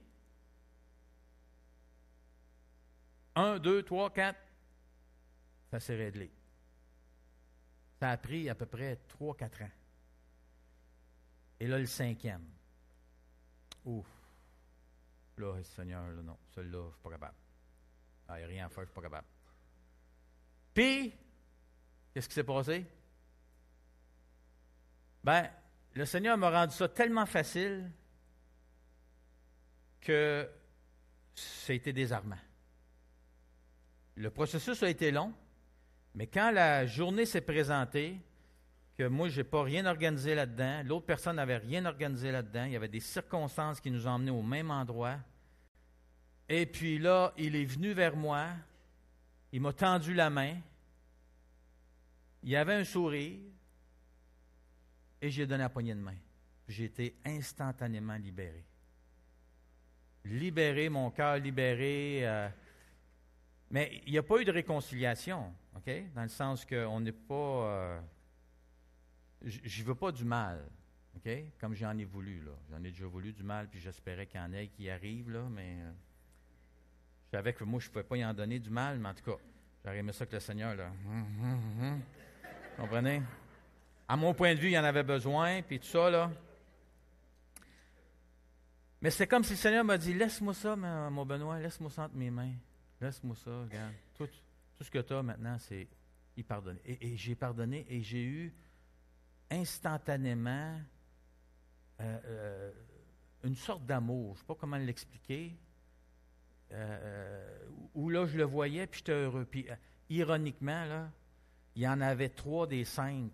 1, 2, 3, 4, ça s'est réglé. Ça a pris à peu près 3-4 ans. Et là, le 5e. Ouf. Là, Seigneur, là, non. Celui-là, je ne suis pas capable. Il n'y a rien à faire, je ne suis pas capable. Puis, qu'est-ce qui s'est passé? Le Seigneur m'a rendu ça tellement facile que ça a été désarmant. Le processus a été long, mais quand la journée s'est présentée, que moi, je n'ai pas rien organisé là-dedans, l'autre personne n'avait rien organisé là-dedans, il y avait des circonstances qui nous ont emmenés au même endroit. Et puis là, il est venu vers moi, il m'a tendu la main, il avait un sourire, et j'ai donné la poignée de main. J'ai été instantanément libéré. Libéré, mon cœur libéré. Mais il n'y a pas eu de réconciliation, OK? Dans le sens qu'on n'est pas... je ne veux pas du mal, OK? Comme j'en ai voulu, là. J'en ai déjà voulu du mal, puis j'espérais qu'il y en ait qui arrivent, là, mais je savais que moi, je ne pouvais pas y en donner du mal, mais en tout cas, j'aurais aimé ça que le Seigneur, là... Comprenez? À mon point de vue, il y en avait besoin, puis tout ça, là. Mais c'est comme si le Seigneur m'a dit, laisse-moi ça, mon Benoît, laisse-moi ça entre mes mains. Laisse-moi ça, regarde. Tout ce que tu as maintenant, c'est y pardonner. Et j'ai pardonné, et j'ai eu instantanément une sorte d'amour. Je ne sais pas comment l'expliquer. Où là, je le voyais, puis j'étais heureux. Puis, ironiquement, là, il y en avait 3 des 5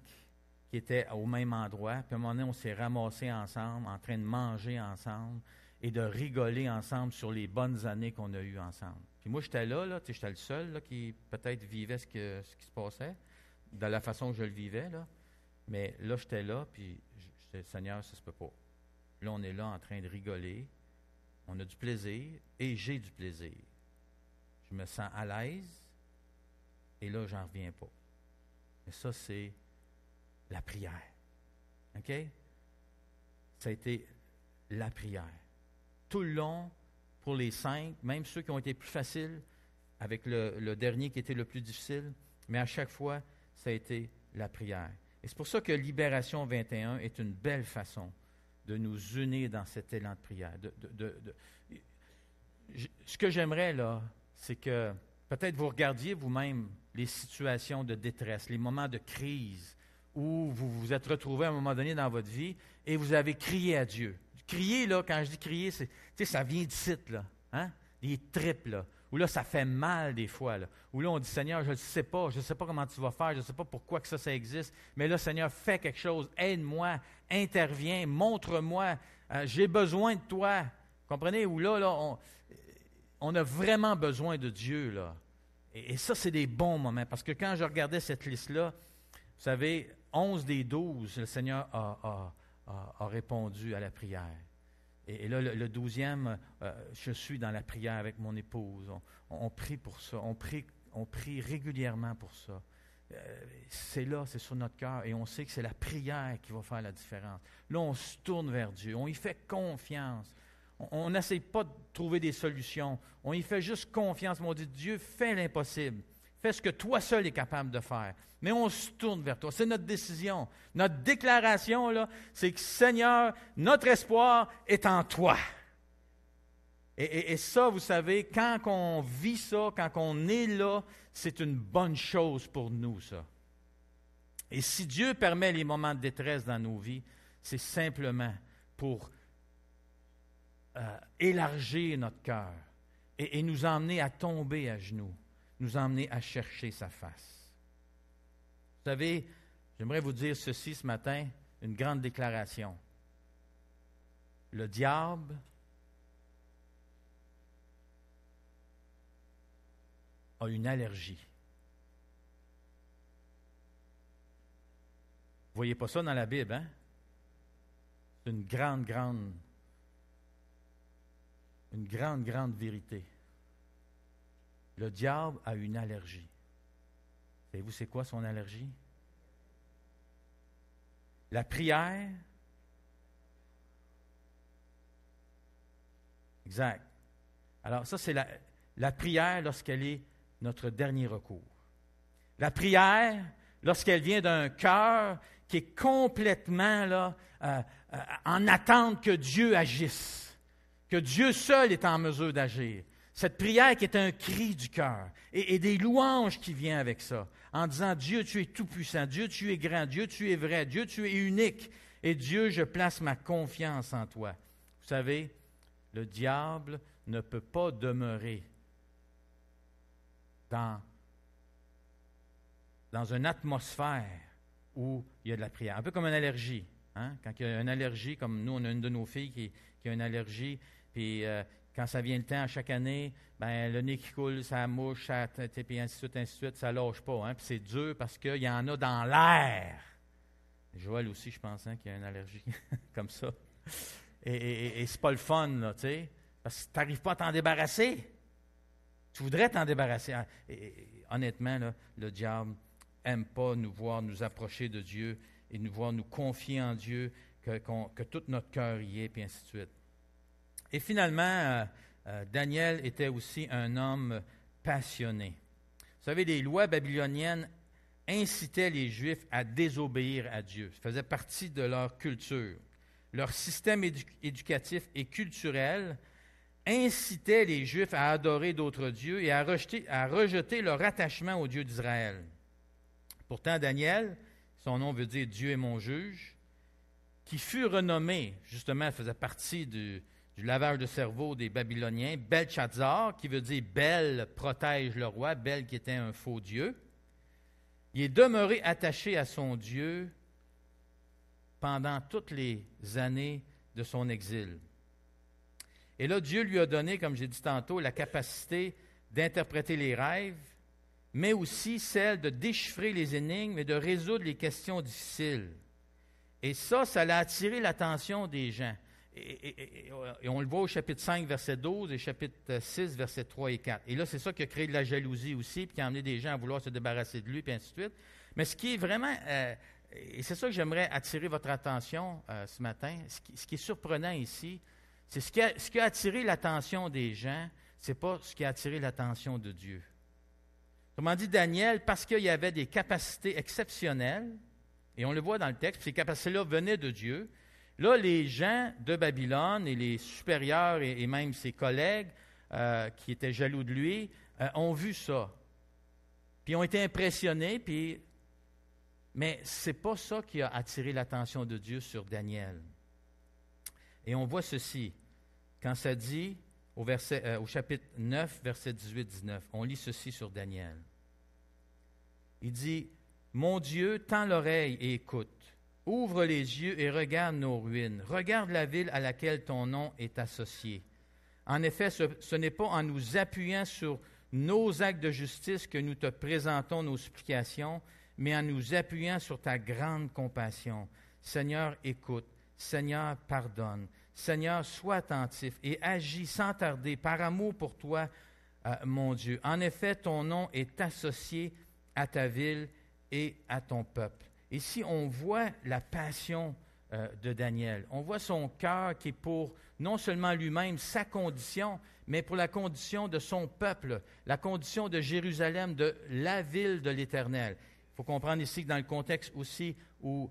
qui étaient au même endroit. Puis à un moment donné, on s'est ramassés ensemble, en train de manger ensemble et de rigoler ensemble sur les bonnes années qu'on a eues ensemble. Puis moi, j'étais là, j'étais le seul là, qui peut-être vivait ce qui se passait, de la façon que je le vivais. Là. Mais là, j'étais là, puis je disais, Seigneur, ça se peut pas. Là, on est là en train de rigoler. On a du plaisir et j'ai du plaisir. Je me sens à l'aise et là, j'en reviens pas. Mais ça, c'est la prière. OK? Ça a été la prière. Tout le long, pour les 5, même ceux qui ont été plus faciles, avec le dernier qui était le plus difficile, mais à chaque fois, ça a été la prière. Et c'est pour ça que Libération 21 est une belle façon de nous unir dans cet élan de prière. Ce que j'aimerais, là, c'est que peut-être vous regardiez vous-même les situations de détresse, les moments de crise où vous vous êtes retrouvé à un moment donné dans votre vie et vous avez crié à Dieu. Crier, là, quand je dis crier, c'est, ça vient d'ici, là, hein? Des tripes, là, où là, ça fait mal des fois, là, où là, on dit, Seigneur, je ne sais pas comment tu vas faire, je ne sais pas pourquoi que ça existe, mais là, Seigneur, fais quelque chose, aide-moi, interviens, montre-moi, j'ai besoin de toi. Comprenez? Où là, on a vraiment besoin de Dieu, là. Et ça, c'est des bons moments, parce que quand je regardais cette liste-là, vous savez, 11 des 12, le Seigneur a répondu à la prière. Et là, le 12e, je suis dans la prière avec mon épouse. On prie pour ça. On prie régulièrement pour ça. C'est là, c'est sur notre cœur. Et on sait que c'est la prière qui va faire la différence. Là, on se tourne vers Dieu. On y fait confiance. On n'essaie pas de trouver des solutions. On y fait juste confiance. Mais on dit, Dieu, fais l'impossible. Fais ce que toi seul es capable de faire. Mais on se tourne vers toi. C'est notre décision. Notre déclaration, là, c'est que, Seigneur, notre espoir est en toi. Et ça, vous savez, quand on vit ça, quand on est là, c'est une bonne chose pour nous, ça. Et si Dieu permet les moments de détresse dans nos vies, c'est simplement pour élargir notre cœur et nous emmener à tomber à genoux, nous emmener à chercher sa face. Vous savez, j'aimerais vous dire ceci ce matin, une grande déclaration. Le diable a une allergie. Vous ne voyez pas ça dans la Bible, hein? C'est une grande vérité. Le diable a une allergie. Savez-vous c'est quoi son allergie? La prière. Exact. Alors ça, c'est la prière lorsqu'elle est notre dernier recours. La prière, lorsqu'elle vient d'un cœur qui est complètement là, en attente que Dieu agisse, que Dieu seul est en mesure d'agir. Cette prière qui est un cri du cœur et des louanges qui viennent avec ça, en disant, Dieu, tu es tout-puissant, Dieu, tu es grand, Dieu, tu es vrai, Dieu, tu es unique, et Dieu, je place ma confiance en toi. Vous savez, le diable ne peut pas demeurer dans une atmosphère où il y a de la prière. Un peu comme une allergie. Hein? Quand il y a une allergie, comme nous, on a une de nos filles qui a une allergie, puis quand ça vient le temps, chaque année, ben, le nez qui coule, ça mouche, puis ainsi de suite, ça ne lâche pas. Hein? Puis c'est dur parce qu'il y en a dans l'air. Joël aussi, je pense, hein, qu'il y a une allergie comme ça. Et c'est pas le fun, là, tu sais, parce que tu n'arrives pas à t'en débarrasser. Tu voudrais t'en débarrasser. Et honnêtement, là, le diable n'aime pas nous voir nous approcher de Dieu et nous voir nous confier en Dieu, que tout notre cœur y est, puis ainsi de suite. Et finalement, Daniel était aussi un homme passionné. Vous savez, les lois babyloniennes incitaient les Juifs à désobéir à Dieu. Ça faisait partie de leur culture. Leur système éducatif et culturel incitait les Juifs à adorer d'autres dieux et à rejeter leur attachement au Dieu d'Israël. Pourtant, Daniel, son nom veut dire « Dieu est mon juge », qui fut renommé, justement, faisait partie du lavage de cerveau des Babyloniens, Belshazzar, qui veut dire « Bel protège le roi », Bel qui était un faux dieu. Il est demeuré attaché à son Dieu pendant toutes les années de son exil. Et là, Dieu lui a donné, comme j'ai dit tantôt, la capacité d'interpréter les rêves, mais aussi celle de déchiffrer les énigmes et de résoudre les questions difficiles. Et ça l'a attiré l'attention des gens. Et on le voit au chapitre 5, verset 12 et chapitre 6, verset 3 et 4. Et là, c'est ça qui a créé de la jalousie aussi, puis qui a amené des gens à vouloir se débarrasser de lui, puis ainsi de suite. Mais ce qui est vraiment... et c'est ça que j'aimerais attirer votre attention ce matin. Ce qui est surprenant ici, c'est ce qui a attiré l'attention des gens, ce n'est pas ce qui a attiré l'attention de Dieu. Autrement dit, Daniel, parce qu'il y avait des capacités exceptionnelles, et on le voit dans le texte, ces capacités-là venaient de Dieu. Là, les gens de Babylone et les supérieurs et même ses collègues qui étaient jaloux de lui ont vu ça. Puis ont été impressionnés, mais ce n'est pas ça qui a attiré l'attention de Dieu sur Daniel. Et on voit ceci, quand ça dit au chapitre 9, verset 18-19, on lit ceci sur Daniel. Il dit, « Mon Dieu, tends l'oreille et écoute. Ouvre les yeux et regarde nos ruines. Regarde la ville à laquelle ton nom est associé. En effet, ce n'est pas en nous appuyant sur nos actes de justice que nous te présentons nos supplications, mais en nous appuyant sur ta grande compassion. Seigneur, écoute. Seigneur, pardonne. Seigneur, sois attentif et agis sans tarder par amour pour toi, mon Dieu. En effet, ton nom est associé à ta ville et à ton peuple. Ici, on voit la passion de Daniel. On voit son cœur qui est pour non seulement lui-même, sa condition, mais pour la condition de son peuple, la condition de Jérusalem, de la ville de l'Éternel. Il faut comprendre ici que dans le contexte aussi où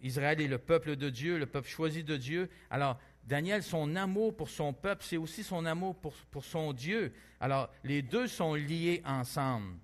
Israël est le peuple de Dieu, le peuple choisi de Dieu, alors Daniel, son amour pour son peuple, c'est aussi son amour pour son Dieu. Alors, les deux sont liés ensemble.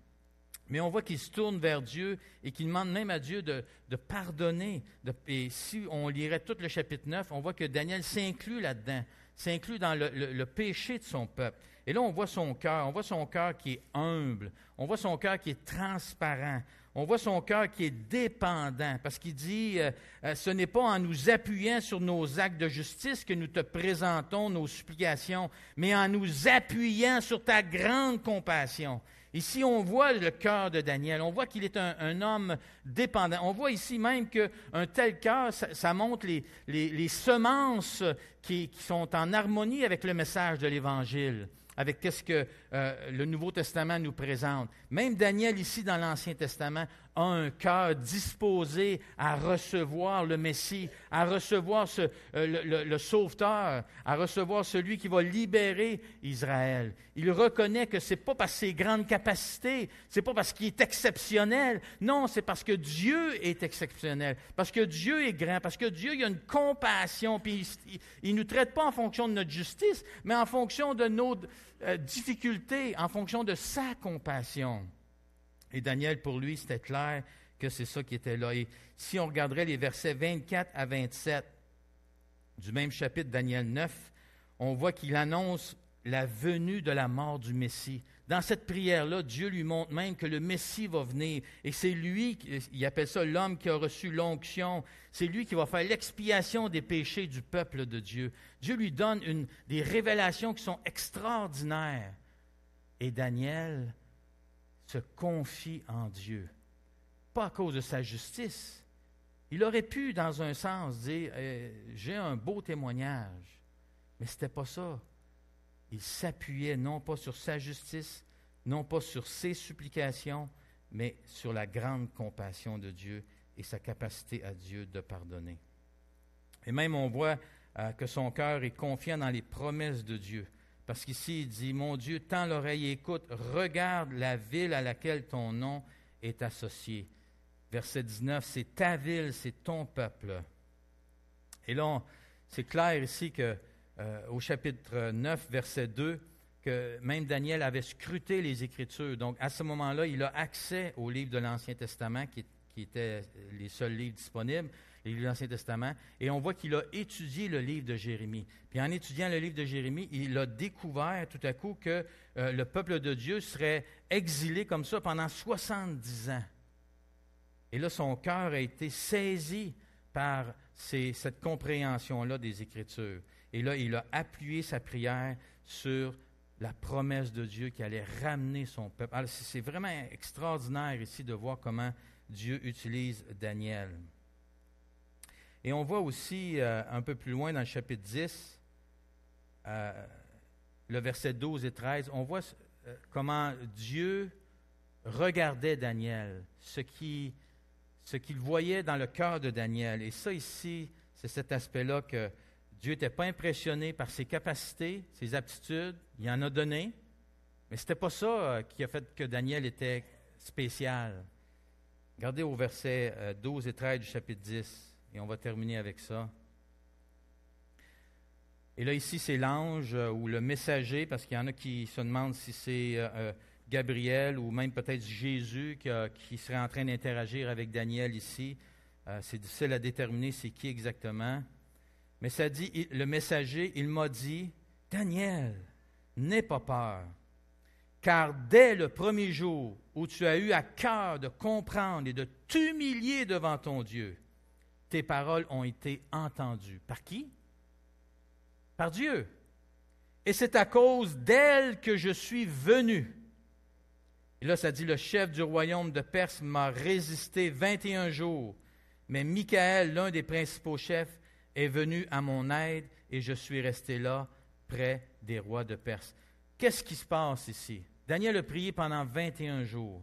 Mais on voit qu'il se tourne vers Dieu et qu'il demande même à Dieu de pardonner. Et si on lirait tout le chapitre 9, on voit que Daniel s'inclut là-dedans, s'inclut dans le péché de son peuple. Et là, on voit son cœur qui est humble, on voit son cœur qui est transparent, on voit son cœur qui est dépendant, parce qu'il dit, ce n'est pas en nous appuyant sur nos actes de justice que nous te présentons nos supplications, mais en nous appuyant sur ta grande compassion. Ici, on voit le cœur de Daniel, on voit qu'il est un homme dépendant. On voit ici même qu'un tel cœur, ça montre les semences qui sont en harmonie avec le message de l'Évangile, avec ce que le Nouveau Testament nous présente. Même Daniel, ici, dans l'Ancien Testament, a un cœur disposé à recevoir le Messie, à recevoir le Sauveteur, à recevoir celui qui va libérer Israël. Il reconnaît que ce n'est pas parce ses grandes capacités, ce n'est pas parce qu'il est exceptionnel, non, c'est parce que Dieu est exceptionnel, parce que Dieu est grand, parce que Dieu il a une compassion, puis il ne nous traite pas en fonction de notre justice, mais en fonction de nos difficultés, en fonction de sa compassion. Et Daniel, pour lui, c'était clair que c'est ça qui était là. Et si on regarderait les versets 24 à 27 du même chapitre, Daniel 9, on voit qu'il annonce la venue de la mort du Messie. Dans cette prière-là, Dieu lui montre même que le Messie va venir. Et c'est lui, il appelle ça l'homme qui a reçu l'onction. C'est lui qui va faire l'expiation des péchés du peuple de Dieu. Dieu lui donne des révélations qui sont extraordinaires. Et Daniel se confie en Dieu. Pas à cause de sa justice. Il aurait pu, dans un sens, dire j'ai un beau témoignage. Mais ce n'était pas ça. Il s'appuyait non pas sur sa justice, non pas sur ses supplications, mais sur la grande compassion de Dieu et sa capacité à Dieu de pardonner. Et même on voit que son cœur est confiant dans les promesses de Dieu. Parce qu'ici, il dit, « Mon Dieu, tends l'oreille et écoute, regarde la ville à laquelle ton nom est associé. » Verset 19, c'est ta ville, c'est ton peuple. Et là, c'est clair ici que au chapitre 9, verset 2, que même Daniel avait scruté les Écritures. Donc, à ce moment-là, il a accès aux livres de l'Ancien Testament, qui étaient les seuls livres disponibles, les livres de l'Ancien Testament, et on voit qu'il a étudié le livre de Jérémie. Puis en étudiant le livre de Jérémie, il a découvert tout à coup que le peuple de Dieu serait exilé comme ça pendant 70 ans. Et là, son cœur a été saisi par cette compréhension-là des Écritures. Et là, il a appuyé sa prière sur la promesse de Dieu qui allait ramener son peuple. Alors, c'est vraiment extraordinaire ici de voir comment Dieu utilise Daniel. Et on voit aussi, un peu plus loin dans le chapitre 10, le verset 12 et 13, on voit comment Dieu regardait Daniel, ce qu'il voyait dans le cœur de Daniel. Et ça ici, c'est cet aspect-là que Dieu n'était pas impressionné par ses capacités, ses aptitudes, il en a donné, mais ce n'était pas ça qui a fait que Daniel était spécial. Regardez au verset 12 et 13 du chapitre 10. Et on va terminer avec ça. Et là, ici, c'est l'ange ou le messager, parce qu'il y en a qui se demandent si c'est Gabriel ou même peut-être Jésus qui serait en train d'interagir avec Daniel ici. C'est difficile à déterminer c'est qui exactement. Mais ça dit, le messager, il m'a dit, « Daniel, n'aie pas peur, car dès le premier jour où tu as eu à cœur de comprendre et de t'humilier devant ton Dieu, tes paroles ont été entendues. » Par qui? Par Dieu. « Et c'est à cause d'elle que je suis venu. Et là, ça dit, le chef du royaume de Perse m'a résisté 21 jours. Mais Michaël, l'un des principaux chefs, est venu à mon aide et je suis resté là, près des rois de Perse. Qu'est-ce qui se passe ici? Daniel a prié pendant 21 jours.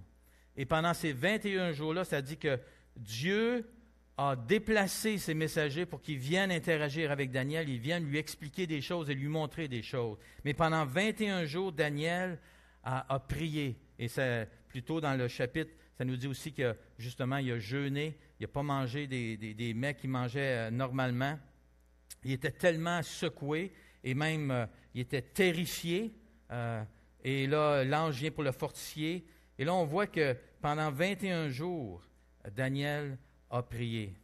Et pendant ces 21 jours-là, ça dit que Dieu a déplacé ses messagers pour qu'ils viennent interagir avec Daniel, ils viennent lui expliquer des choses et lui montrer des choses. Mais pendant 21 jours, Daniel a prié. Et c'est plutôt dans le chapitre, ça nous dit aussi que justement, il a jeûné, il n'a pas mangé des mets qu'il mangeait normalement. Il était tellement secoué et même il était terrifié. Et là, l'ange vient pour le fortifier. Et là, on voit que pendant 21 jours, Daniel a prié.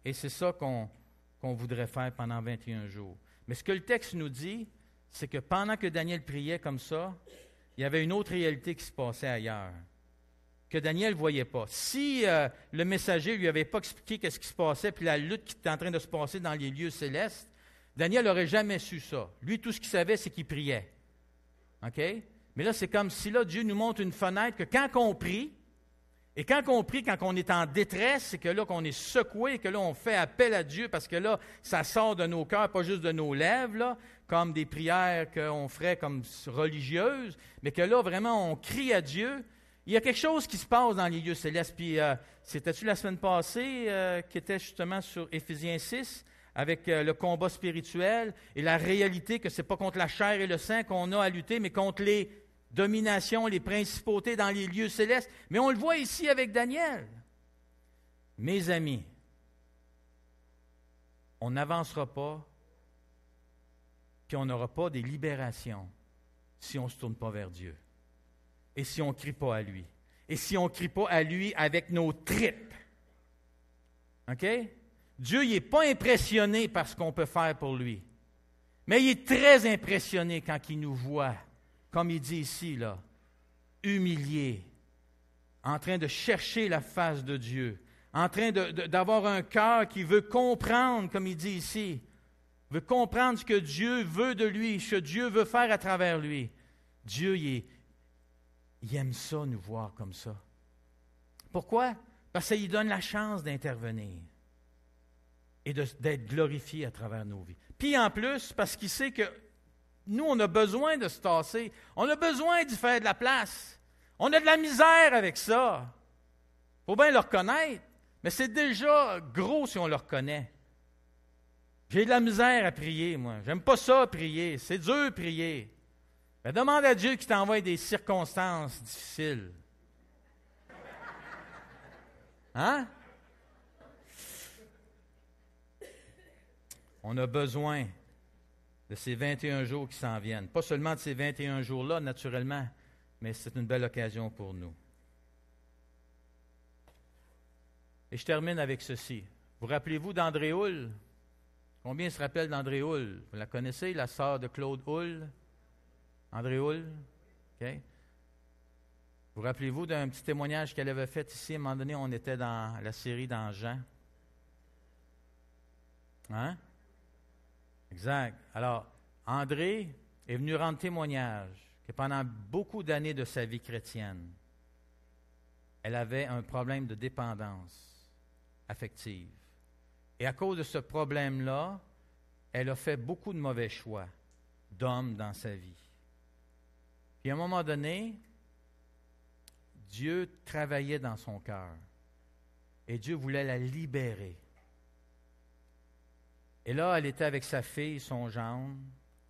Et c'est ça qu'on voudrait faire pendant 21 jours. Mais ce que le texte nous dit, c'est que pendant que Daniel priait comme ça, il y avait une autre réalité qui se passait ailleurs, que Daniel ne voyait pas. Si le messager ne lui avait pas expliqué ce qui se passait, puis la lutte qui était en train de se passer dans les lieux célestes, Daniel n'aurait jamais su ça. Lui, tout ce qu'il savait, c'est qu'il priait. OK? Mais là, c'est comme si là, Dieu nous montre une fenêtre que quand on prie, et quand on prie, quand on est en détresse, c'est que là qu'on est secoué, et que là on fait appel à Dieu, parce que là, ça sort de nos cœurs, pas juste de nos lèvres, là, comme des prières qu'on ferait comme religieuses, mais que là, vraiment, on crie à Dieu. Il y a quelque chose qui se passe dans les lieux célestes. Puis, c'était-tu la semaine passée qui était justement sur Éphésiens 6, avec le combat spirituel et la réalité que ce n'est pas contre la chair et le sang qu'on a à lutter, mais contre les dominations, les principautés dans les lieux célestes. Mais on le voit ici avec Daniel. Mes amis, on n'avancera pas, puis on n'aura pas des libérations si on ne se tourne pas vers Dieu. Et si on ne crie pas à lui. Et si on ne crie pas à lui avec nos tripes. OK? Dieu, il n'est pas impressionné par ce qu'on peut faire pour lui. Mais il est très impressionné quand il nous voit, comme il dit ici, là, humilié, en train de chercher la face de Dieu, en train d'avoir un cœur qui veut comprendre, comme il dit ici, veut comprendre ce que Dieu veut de lui, ce que Dieu veut faire à travers lui. Dieu, il aime ça, nous voir comme ça. Pourquoi? Parce qu'il donne la chance d'intervenir et d'être glorifié à travers nos vies. Puis en plus, parce qu'il sait que nous, on a besoin de se tasser. On a besoin d'y faire de la place. On a de la misère avec ça. Il faut bien le reconnaître, mais c'est déjà gros si on le reconnaît. J'ai de la misère à prier, moi. J'aime pas ça, prier. C'est dur, prier. Ben, demande à Dieu qu'il t'envoie des circonstances difficiles. Hein? On a besoin de ces 21 jours qui s'en viennent. Pas seulement de ces 21 jours-là, naturellement, mais c'est une belle occasion pour nous. Et je termine avec ceci. Vous rappelez-vous d'André Houle? Combien se rappellent d'André Houle? Vous la connaissez, la sœur de Claude Houle? André Houle? OK. Vous rappelez-vous d'un petit témoignage qu'elle avait fait ici? À un moment donné, on était dans la série dans Jean. Hein? Exact. Alors, André est venu rendre témoignage que pendant beaucoup d'années de sa vie chrétienne, elle avait un problème de dépendance affective. Et à cause de ce problème-là, elle a fait beaucoup de mauvais choix d'hommes dans sa vie. Puis à un moment donné, Dieu travaillait dans son cœur et Dieu voulait la libérer. Et là, elle était avec sa fille, son gendre,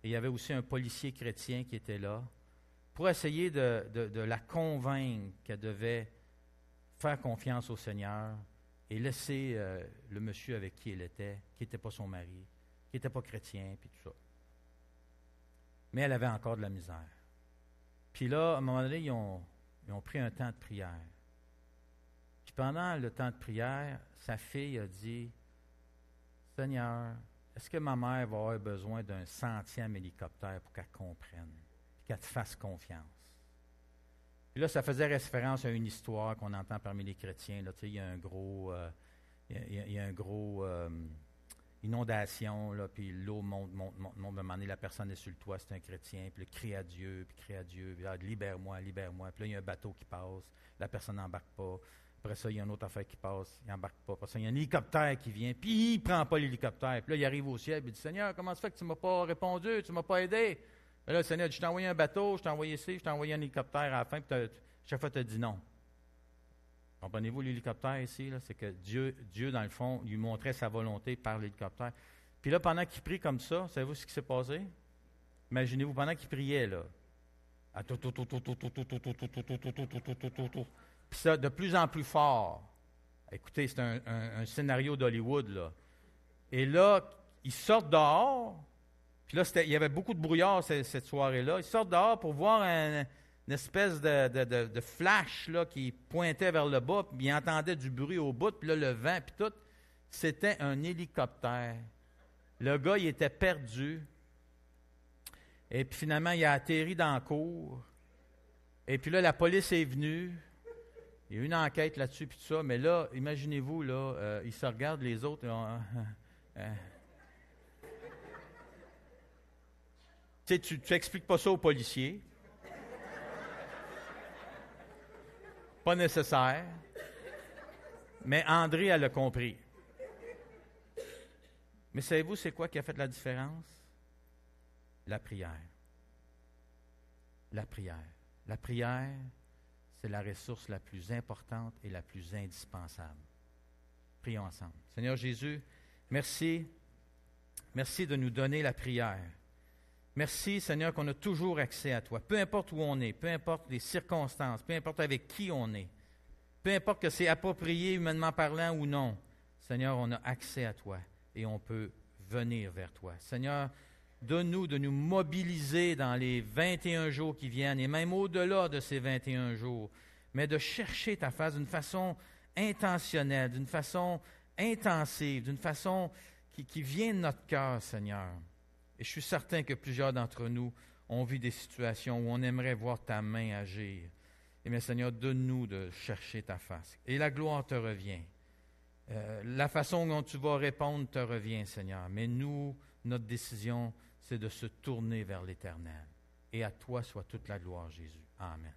et il y avait aussi un policier chrétien qui était là, pour essayer de la convaincre qu'elle devait faire confiance au Seigneur et laisser le monsieur avec qui elle était, qui n'était pas son mari, qui n'était pas chrétien, puis tout ça. Mais elle avait encore de la misère. Puis là, à un moment donné, ils ont pris un temps de prière. Puis pendant le temps de prière, sa fille a dit, « Seigneur, est-ce que ma mère va avoir besoin d'un 100e hélicoptère pour qu'elle comprenne, et qu'elle te fasse confiance? » Puis là, ça faisait référence à une histoire qu'on entend parmi les chrétiens. Là, tu sais, il y a un gros inondation, là, puis l'eau monte. À un moment donné, la personne est sur le toit, c'est un chrétien, puis il crie à Dieu, puis ah, libère-moi, libère-moi. Puis là, il y a un bateau qui passe, la personne n'embarque pas. Après ça, il y a une autre affaire qui passe, il n'embarque pas. Après ça, il y a un hélicoptère qui vient, puis il ne prend pas l'hélicoptère. Puis là, il arrive au ciel, puis il dit, Seigneur, comment ça fait que tu ne m'as pas répondu, tu ne m'as pas aidé? Puis là, le Seigneur dit, je t'ai envoyé un bateau, je t'ai envoyé ci, je t'ai envoyé un hélicoptère à la fin, puis chaque fois, tu as dit non. Comprenez-vous l'hélicoptère ici? Là? C'est que Dieu, dans le fond, lui montrait sa volonté par l'hélicoptère. Puis là, pendant qu'il prie comme ça, savez-vous ce qui s'est passé? Imaginez-vous, pendant qu'il priait, là. Puis ça, de plus en plus fort. Écoutez, c'est un scénario d'Hollywood, là. Et là, ils sortent dehors. Puis là, il y avait beaucoup de brouillard cette soirée-là. Ils sortent dehors pour voir une espèce de flash là, qui pointait vers le bas, puis ils entendaient du bruit au bout, puis là, le vent, puis tout. C'était un hélicoptère. Le gars, il était perdu. Et puis finalement, il a atterri dans la cour. Et puis là, la police est venue. Il y a eu une enquête là-dessus, puis tout ça. Mais là, imaginez-vous, là, ils se regardent les autres. Tu n'expliques pas ça aux policiers. Pas nécessaire. Mais André, elle a compris. Mais savez-vous, c'est quoi qui a fait la différence? La prière. La prière. La prière, c'est la ressource la plus importante et la plus indispensable. Prions ensemble. Seigneur Jésus, merci. Merci de nous donner la prière. Merci, Seigneur, qu'on a toujours accès à toi. Peu importe où on est, peu importe les circonstances, peu importe avec qui on est, peu importe que c'est approprié humainement parlant ou non, Seigneur, on a accès à toi et on peut venir vers toi. Seigneur, donne-nous de nous mobiliser dans les 21 jours qui viennent et même au-delà de ces 21 jours, mais de chercher ta face d'une façon intentionnelle, d'une façon intensive, d'une façon qui vient de notre cœur, Seigneur. Et je suis certain que plusieurs d'entre nous ont vu des situations où on aimerait voir ta main agir. Et bien, Seigneur, donne-nous de chercher ta face. Et la gloire te revient. La façon dont tu vas répondre te revient, Seigneur. Mais nous, notre décision, c'est de se tourner vers l'Éternel. Et à toi soit toute la gloire, Jésus. Amen.